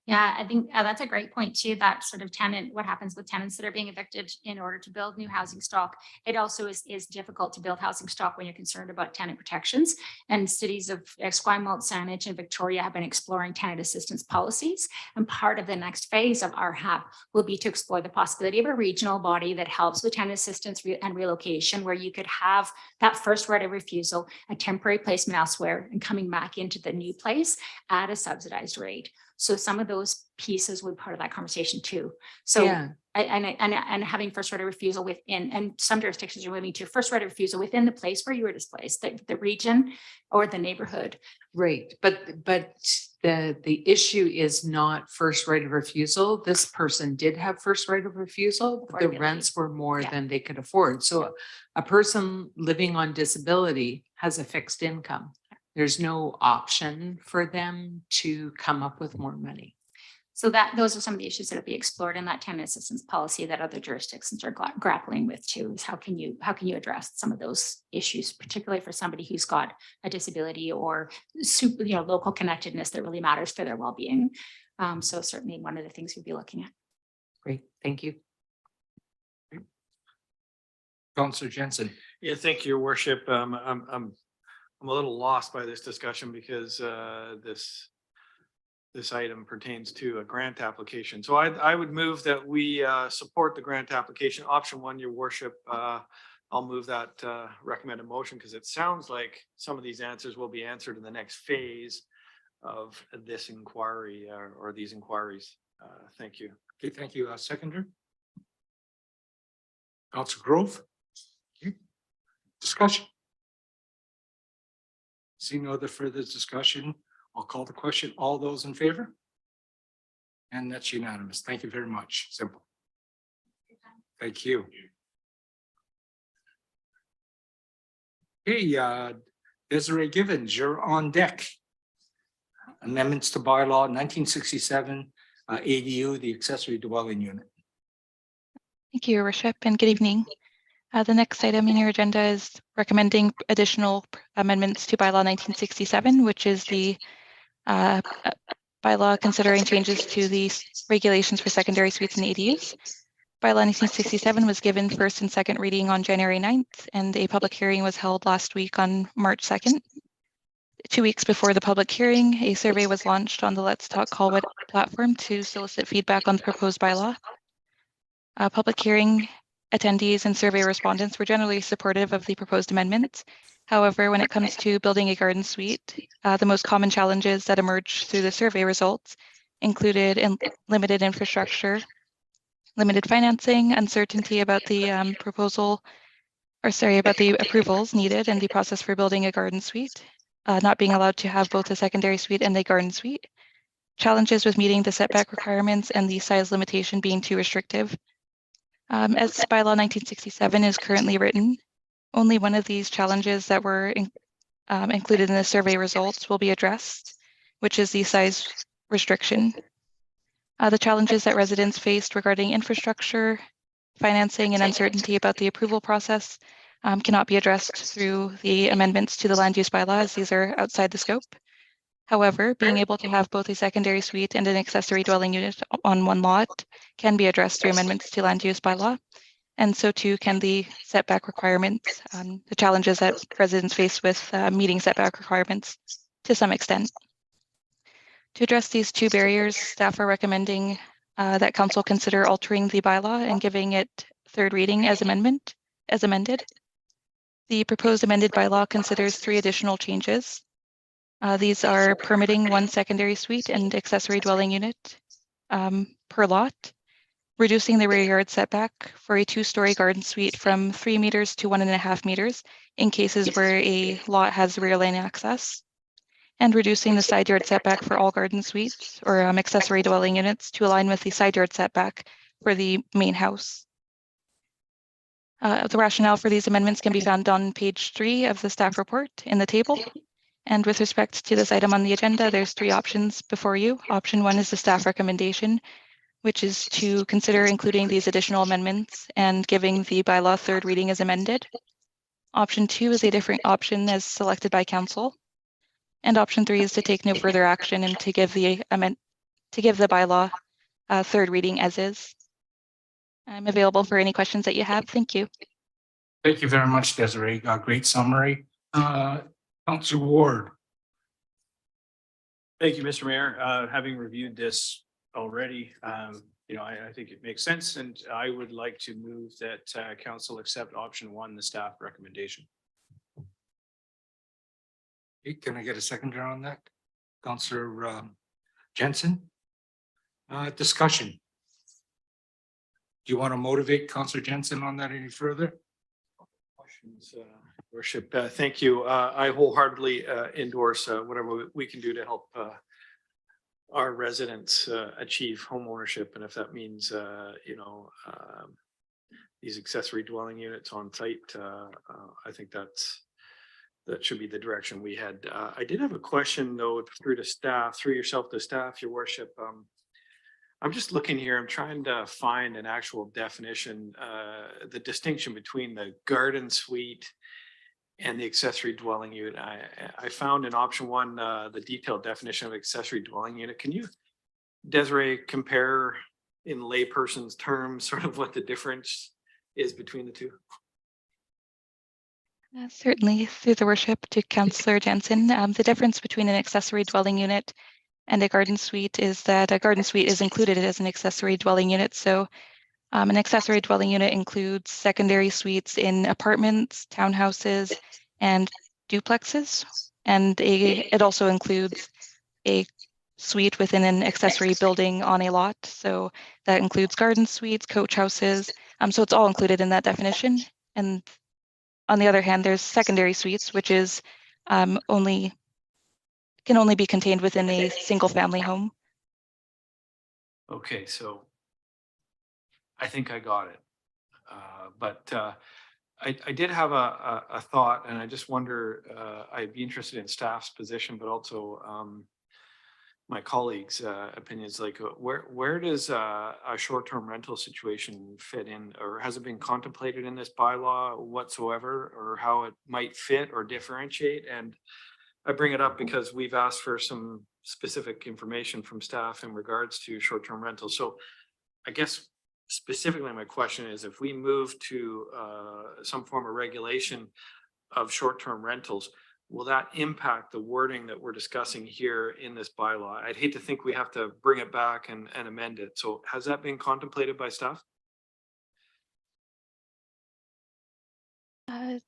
Yeah, I think that's a great point too, that sort of tenant, what happens with tenants that are being evicted in order to build new housing stock. It also is difficult to build housing stock when you're concerned about tenant protections. And cities of Esquimalt, Saanich, and Victoria have been exploring tenant assistance policies. And part of the next phase of our HAP will be to explore the possibility of a regional body that helps with tenant assistance and relocation, where you could have that first right of refusal, a temporary placement elsewhere, and coming back into the new place at a subsidized rate. So some of those pieces would be part of that conversation too. So Yeah. And having first right of refusal within, and some jurisdictions are moving to first right of refusal within the place where you were displaced, the region or the neighborhood. Right, but the issue is not first right of refusal. This person did have first right of refusal, but the Affordability. rents were more Yeah. than they could afford. So a person living on disability has a fixed income. There's no option for them to come up with more money. So those are some of the issues that will be explored in that tenant assistance policy that other jurisdictions are grappling with too, is how can you address some of those issues, particularly for somebody who's got a disability or local connectedness that really matters for their well-being. So certainly one of the things we'd be looking at. Great, thank you. Councillor Jensen. Yeah, thank you, Your Worship. I'm a little lost by this discussion because this item pertains to a grant application. So I would move that we support the grant application option 1, Your Worship. I'll move that recommended motion because it sounds like some of these answers will be answered in the next phase of this inquiry or these inquiries. Thank you. Okay, thank you. Seconder. Councillor Grove. Okay. Discussion. See no other further discussion. I'll call the question. All those in favor? And that's unanimous. Thank you very much. Simple. Thank you. Hey, Desiree Givens, you're on deck. Amendments to bylaw 1967, ADU, the accessory dwelling unit. Thank you, Your Worship, and good evening. The next item in your agenda is recommending additional amendments to bylaw 1967, which is the bylaw considering changes to the regulations for secondary suites and ADUs. Bylaw 1967 was given first and second reading on January 9th, and a public hearing was held last week on March 2nd. 2 weeks before the public hearing, a survey was launched on the Let's Talk Colwood platform to solicit feedback on the proposed bylaw. Public hearing attendees and survey respondents were generally supportive of the proposed amendments. However, when it comes to building a garden suite, the most common challenges that emerged through the survey results included limited infrastructure, limited financing, uncertainty about the about the approvals needed and the process for building a garden suite, not being allowed to have both a secondary suite and a garden suite, challenges with meeting the setback requirements and the size limitation being too restrictive. As bylaw 1967 is currently written, only one of these challenges that were included in the survey results will be addressed, which is the size restriction. The challenges that residents faced regarding infrastructure, financing, and uncertainty about the approval process cannot be addressed through the amendments to the land use bylaws. These are outside the scope. However, being able to have both a secondary suite and an accessory dwelling unit on one lot can be addressed through amendments to land use bylaw. And so too can the setback requirements, the challenges that residents face with meeting setback requirements to some extent. To address these two barriers, staff are recommending that council consider altering the bylaw and giving it third reading as amended. The proposed amended bylaw considers 3 additional changes. These are permitting 1 secondary suite and accessory dwelling unit per lot, reducing the rear yard setback for a 2-story garden suite from 3 meters to 1.5 meters in cases where a lot has rear lane access, and reducing the side yard setback for all garden suites or accessory dwelling units to align with the side yard setback for the main house. The rationale for these amendments can be found on page 3 of the staff report in the table. And with respect to this item on the agenda, there's 3 options before you. Option 1 is the staff recommendation, which is to consider including these additional amendments and giving the bylaw third reading as amended. Option 2 is a different option as selected by council. And option 3 is to take no further action and to give the bylaw third reading as is. I'm available for any questions that you have. Thank you. Thank you very much, Desiree. Great summary. Councillor Ward. Thank you, Mr. Mayor. Having reviewed this already, I think it makes sense, and I would like to move that council accept option 1, the staff recommendation. Can I get a seconder on that? Councillor Jensen? Discussion. Do you want to motivate Councillor Jensen on that any further? Questions, Worship. Thank you. I wholeheartely endorse whatever we can do to help our residents achieve home ownership, and if that means these accessory dwelling units on site, I think that should be the direction we head. I did have a question though through yourself to staff, Your Worship. I'm just looking here, I'm trying to find an actual definition, the distinction between the garden suite and the accessory dwelling unit. I found in option 1, the detailed definition of accessory dwelling unit. Can you, Desiree, compare in layperson's terms sort of what the difference is between the two? Certainly, through the worship to Councillor Jensen, the difference between an accessory dwelling unit and a garden suite is that a garden suite is included as an accessory dwelling unit. So an accessory dwelling unit includes secondary suites in apartments, townhouses, and duplexes. And it also includes a suite within an accessory building on a lot. So that includes garden suites, coach houses. So it's all included in that definition. And on the other hand, there's secondary suites, which is can only be contained within a single family home. Okay, so I think I got it. But I did have a thought, and I just wonder, I'd be interested in staff's position, but also my colleagues' opinions, like where does a short-term rental situation fit in, or has it been contemplated in this bylaw whatsoever, or how it might fit or differentiate? And I bring it up because we've asked for some specific information from staff in regards to short-term rentals. So I guess specifically my question is, if we move to some form of regulation of short-term rentals, will that impact the wording that we're discussing here in this bylaw? I'd hate to think we have to bring it back and amend it. So has that been contemplated by staff? Thank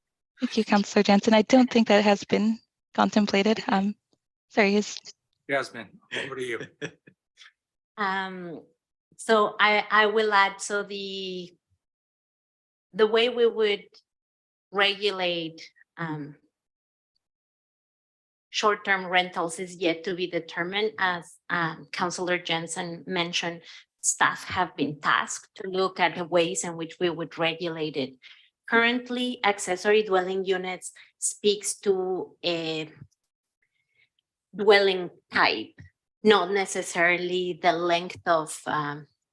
you, Councillor Jensen. I don't think that has been contemplated. Sorry, Yazmin, over to you. So I will add, so the way we would regulate short-term rentals is yet to be determined. As Councillor Jensen mentioned, staff have been tasked to look at the ways in which we would regulate it. Currently, accessory dwelling units speaks to a dwelling type, not necessarily the length of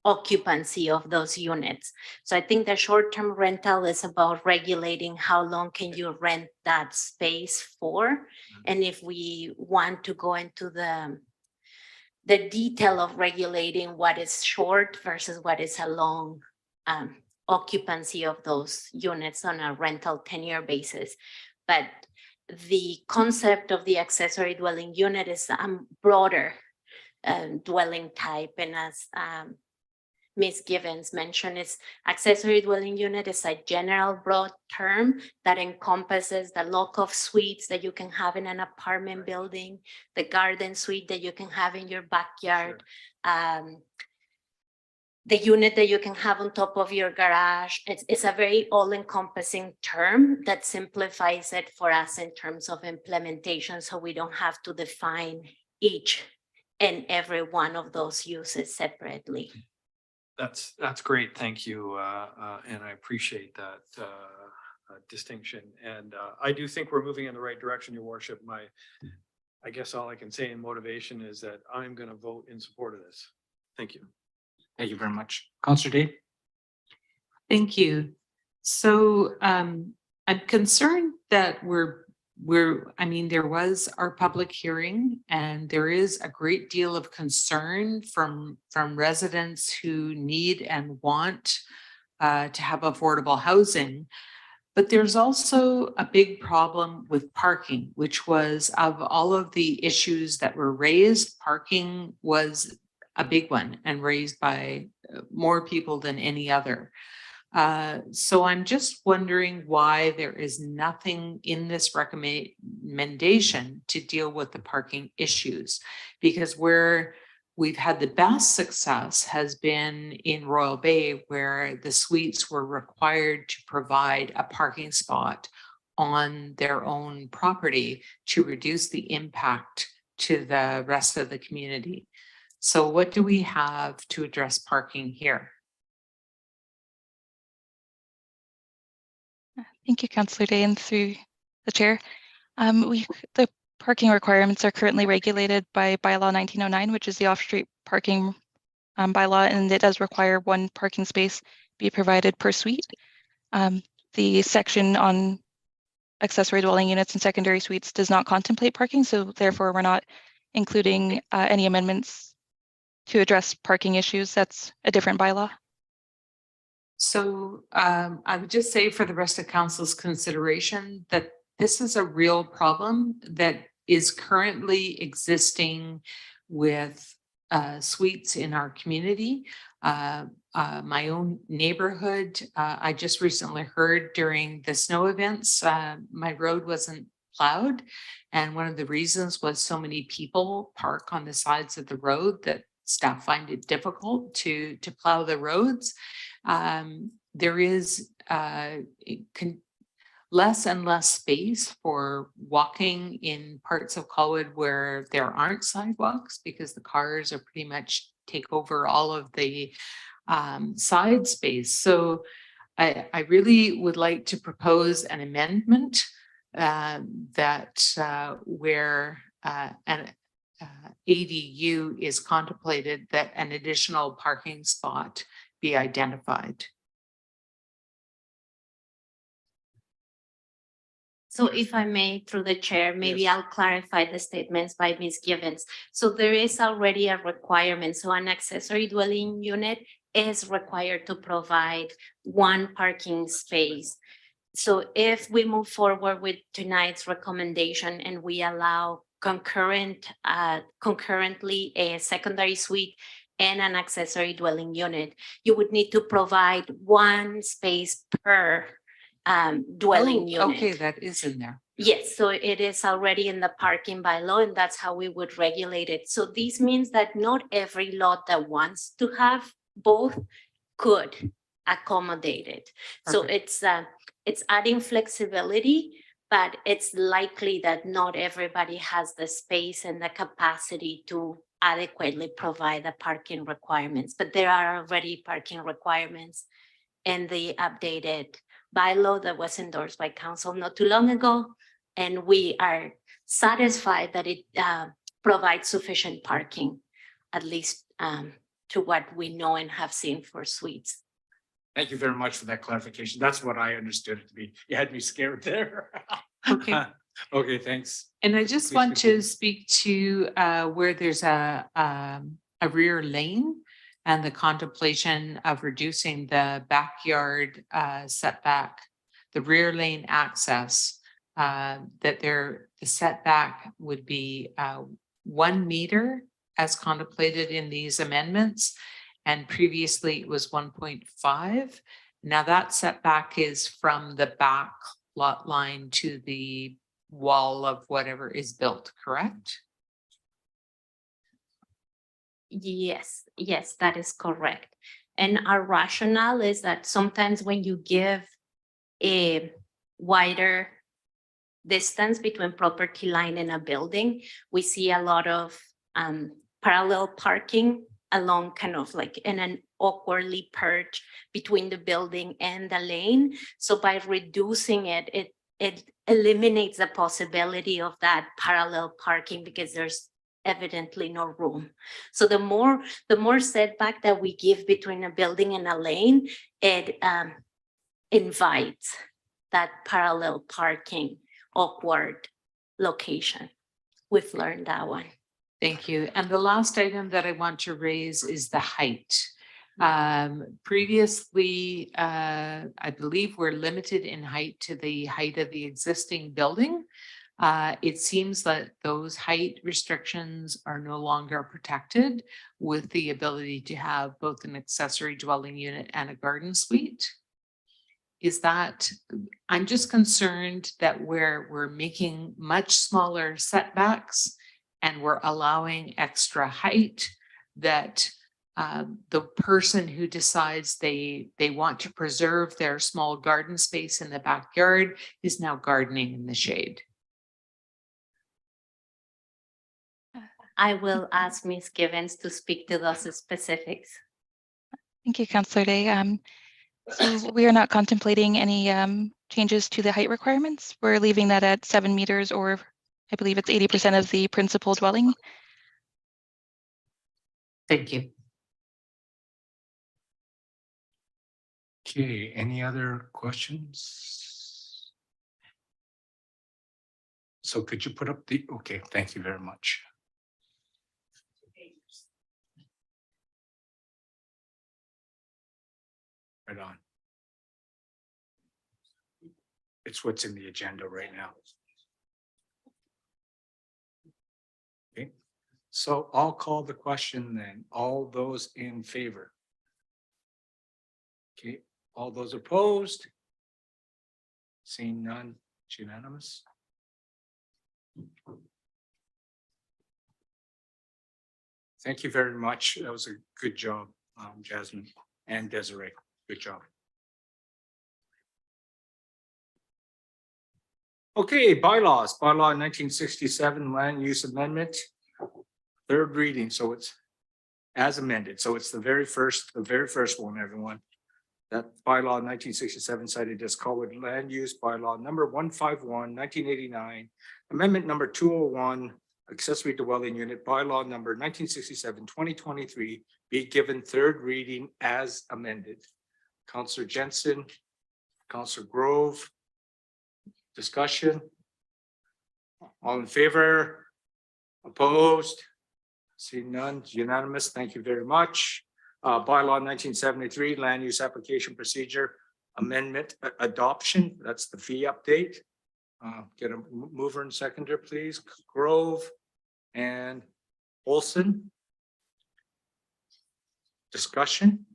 occupancy of those units. So I think the short-term rental is about regulating how long can you rent that space for. And if we want to go into the detail of regulating what is short versus what is a long occupancy of those units on a rental tenure basis. But the concept of the accessory dwelling unit is broader dwelling type. And as Ms. Givens mentioned, is accessory dwelling unit is a general broad term that encompasses the lock of suites that you can have in an apartment building, the garden suite that you can have in your backyard, the unit that you can have on top of your garage. It's a very all-encompassing term that simplifies it for us in terms of implementation, so we don't have to define each and every one of those uses separately. That's great. Thank you. And I appreciate that distinction. And I do think we're moving in the right direction, Your Worship. I guess all I can say in motivation is that I'm going to vote in support of this. Thank you. Thank you very much. Councillor Day. Thank you. So I'm concerned that there was our public hearing, and there is a great deal of concern from residents who need and want to have affordable housing. But there's also a big problem with parking, which was, of all of the issues that were raised, parking was a big one and raised by more people than any other. So I'm just wondering why there is nothing in this recommendation to deal with the parking issues, because where we've had the best success has been in Royal Bay, where the suites were required to provide a parking spot on their own property to reduce the impact to the rest of the community. So what do we have to address parking here? Thank you, Councillor Day, and through the chair. The parking requirements are currently regulated by Bylaw 1909, which is the off-street parking bylaw, and it does require one parking space be provided per suite. The section on accessory dwelling units and secondary suites does not contemplate parking, so therefore we're not including any amendments to address parking issues. That's a different bylaw. So I would just say for the rest of council's consideration that this is a real problem that is currently existing with suites in our community. My own neighborhood, I just recently heard during the snow events, my road wasn't plowed. And one of the reasons was so many people park on the sides of the road that staff find it difficult to plow the roads. There is less and less space for walking in parts of Colwood where there aren't sidewalks, because the cars are pretty much take over all of the side space. So I really would like to propose an amendment that where and ADU is contemplated that an additional parking spot be identified. So if I may, through the chair, maybe I'll clarify the statements by Ms. Givens. So there is already a requirement. So an accessory dwelling unit is required to provide one parking space. So if we move forward with tonight's recommendation and we allow concurrently a secondary suite and an accessory dwelling unit, you would need to provide one space per dwelling unit. Okay, that is in there. Yes, so it is already in the parking bylaw, and that's how we would regulate it. So this means that not every lot that wants to have both could accommodate it. So it's adding flexibility, but it's likely that not everybody has the space and the capacity to adequately provide the parking requirements. But there are already parking requirements in the updated bylaw that was endorsed by council not too long ago, and we are satisfied that it provides sufficient parking, at least to what we know and have seen for suites. Thank you very much for that clarification. That's what I understood it to be. You had me scared there. Okay. Okay, thanks. And I just Please want continue. to speak to where there's a rear lane and the contemplation of reducing the backyard setback, the rear lane access, that the setback would be 1 meter as contemplated in these amendments. And previously it was 1.5. Now that setback is from the back lot line to the wall of whatever is built, correct? Yes, that is correct. And our rationale is that sometimes when you give a wider distance between property line and a building, we see a lot of parallel parking along kind of like in an awkwardly perched between the building and the lane. So by reducing it, it eliminates the possibility of that parallel parking because there's evidently no room. So the more setback that we give between a building and a lane, it invites that parallel parking awkward location. We've learned that one. Thank you. And the last item that I want to raise is the height. Previously, I believe we're limited in height to the height of the existing building. It seems that those height restrictions are no longer protected with the ability to have both an accessory dwelling unit and a garden suite. Is that, I'm just concerned that we're making much smaller setbacks and we're allowing extra height, that the person who decides they want to preserve their small garden space in the backyard is now gardening in the shade. I will ask Ms. Givens to speak to those specifics. Thank you, Councillor Day. So we are not contemplating any changes to the height requirements. We're leaving that at 7 meters, or I believe it's 80% of the principal dwelling. Thank you. Okay, any other questions? So could you put up the, okay, thank you very much. Right on. It's what's in the agenda right now. Okay, so I'll call the question then. All those in favor? Okay, all those opposed? Seeing none, it's unanimous. Thank you very much. That was a good job, Yazmin and Desiree. Good job. Okay, bylaws, bylaw 1967 land use amendment. Third reading, so it's as amended. So it's the very first one, everyone. That bylaw 1967 cited as Colwood land use bylaw number 151, 1989, amendment number 201, accessory dwelling unit bylaw number 1967-2023 be given third reading as amended. Councillor Jensen, Councillor Grove. Discussion. All in favor? Opposed? Seeing none, unanimous. Thank you very much. Bylaw 1973, land use application procedure amendment adoption. That's the fee update. Get a mover and seconder, please. Grove and Olson. Discussion.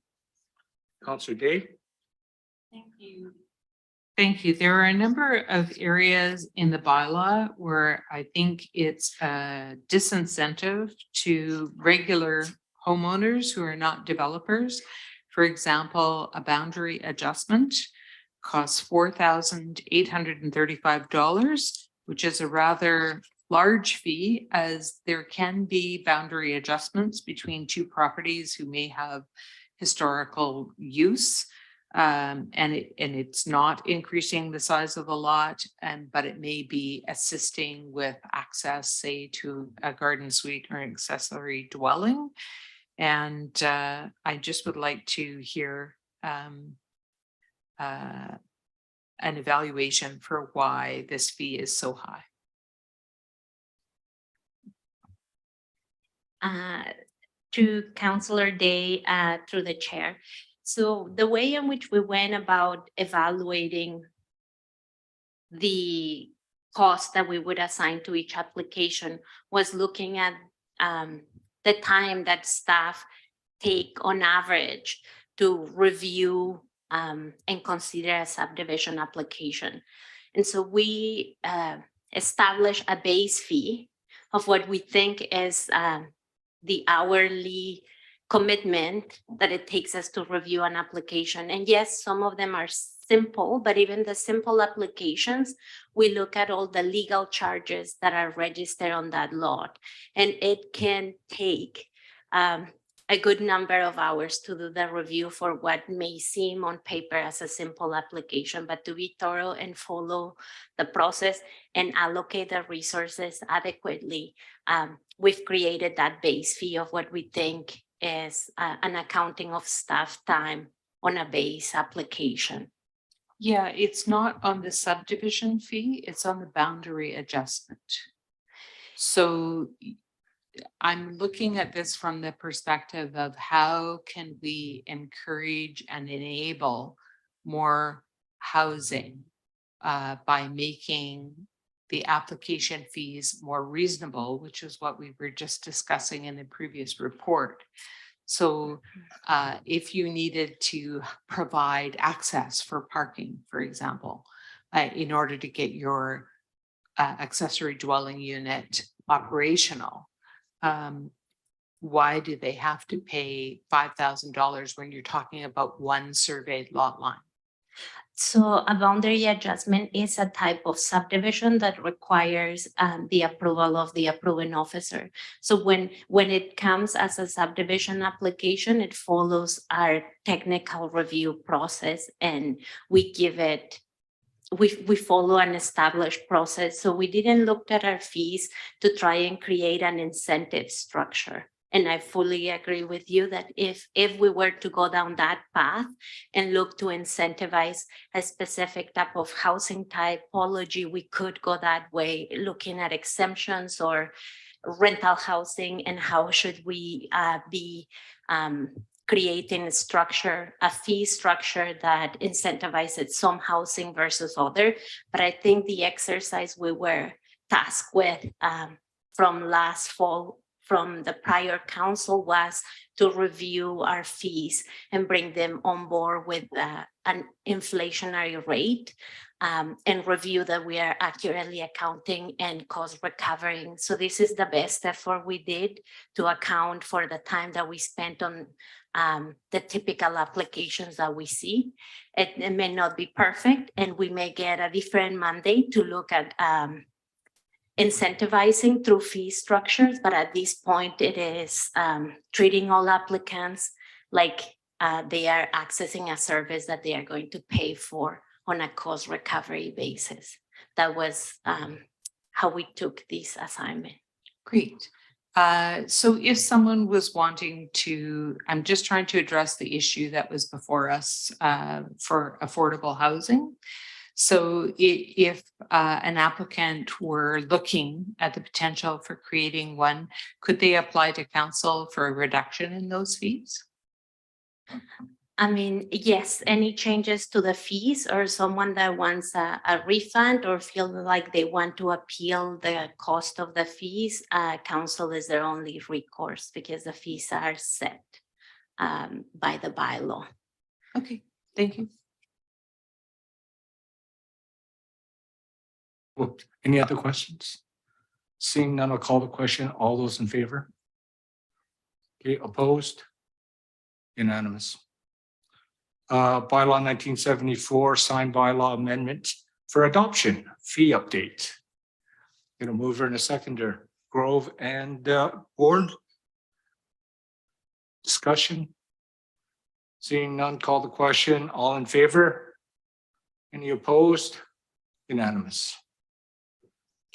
Councillor Day. Thank you. Thank you. There are a number of areas in the bylaw where I think it's a disincentive to regular homeowners who are not developers. For example, a boundary adjustment costs $4,835, which is a rather large fee, as there can be boundary adjustments between two properties who may have historical use. And it's not increasing the size of the lot, but it may be assisting with access, say, to a garden suite or an accessory dwelling. And I just would like to hear an evaluation for why this fee is so high. To Councillor Day, through the chair. So the way in which we went about evaluating the cost that we would assign to each application was looking at the time that staff take on average to review and consider a subdivision application. And so we establish a base fee of what we think is the hourly commitment that it takes us to review an application. And yes, some of them are simple, but even the simple applications, we look at all the legal charges that are registered on that lot. And it can take a good number of hours to do the review for what may seem on paper as a simple application, but to be thorough and follow the process and allocate the resources adequately, we've created that base fee of what we think is an accounting of staff time on a base application. Yeah, it's not on the subdivision fee, it's on the boundary adjustment. So I'm looking at this from the perspective of how can we encourage and enable more housing by making the application fees more reasonable, which is what we were just discussing in the previous report. So if you needed to provide access for parking, for example, in order to get your accessory dwelling unit operational, why do they have to pay $5,000 when you're talking about one surveyed lot line? So a boundary adjustment is a type of subdivision that requires the approval of the approving officer. So when it comes as a subdivision application, it follows our technical review process, and we give it, we follow an established process. So we didn't look at our fees to try and create an incentive structure. And I fully agree with you that if we were to go down that path and look to incentivize a specific type of housing typology, we could go that way, looking at exemptions or rental housing, and how should we be creating a structure, a fee structure that incentivizes some housing versus other. But I think the exercise we were tasked with from last fall, from the prior council, was to review our fees and bring them on board with an inflationary rate, and review that we are accurately accounting and cost recovering. So this is the best effort we did to account for the time that we spent on the typical applications that we see. It may not be perfect, and we may get a different mandate to look at incentivizing through fee structures, but at this point it is treating all applicants like they are accessing a service that they are going to pay for on a cost recovery basis. That was how we took this assignment. Great. So if someone was wanting to, I'm just trying to address the issue that was before us for affordable housing. So if an applicant were looking at the potential for creating one, could they apply to council for a reduction in those fees? I mean, yes, any changes to the fees or someone that wants a refund or feel like they want to appeal the cost of the fees, council is their only recourse because the fees are set by the bylaw. Okay, thank you. Well, any other questions? Seeing none, I'll call the question. All those in favor? Okay, opposed? Unanimous. Bylaw 1974, signed bylaw amendment for adoption, fee update. Gonna move her in a seconder. Grove and Board. Discussion. Seeing none, call the question. All in favor? Any opposed? Unanimous.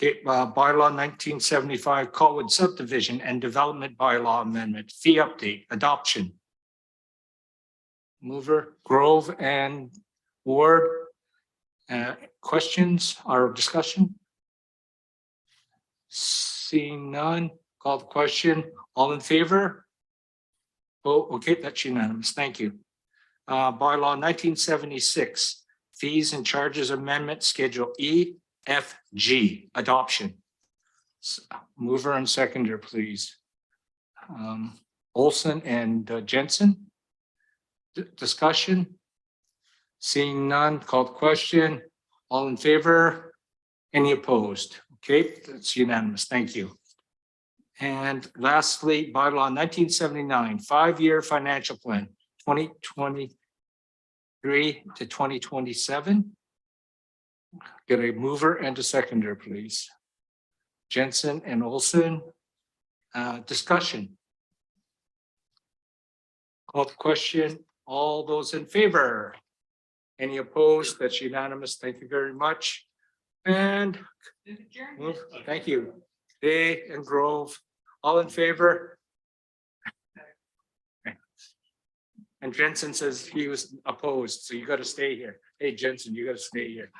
Okay, bylaw 1975, Colwood Subdivision and Development Bylaw Amendment, fee update, adoption. Mover, Grove and Ward. Questions or discussion? Seeing none, call the question. All in favor? Oh, okay, that's unanimous. Thank you. Bylaw 1976, Fees and Charges Amendment, Schedule E, F, G, adoption. Mover and seconder, please. Olson and Jensen. Discussion? Seeing none, called question. All in favor? Any opposed? Okay, that's unanimous. Thank you. And lastly, bylaw 1979, 5-year financial plan, 2023 to 2027. Get a mover and a seconder, please. Jensen and Olson. Discussion. Call the question. All those in favor? Any opposed? That's unanimous. Thank you very much. And thank you. Day and Grove, all in favor? And Jensen says he was opposed, so you got to stay here. Hey, Jensen, you got to stay here.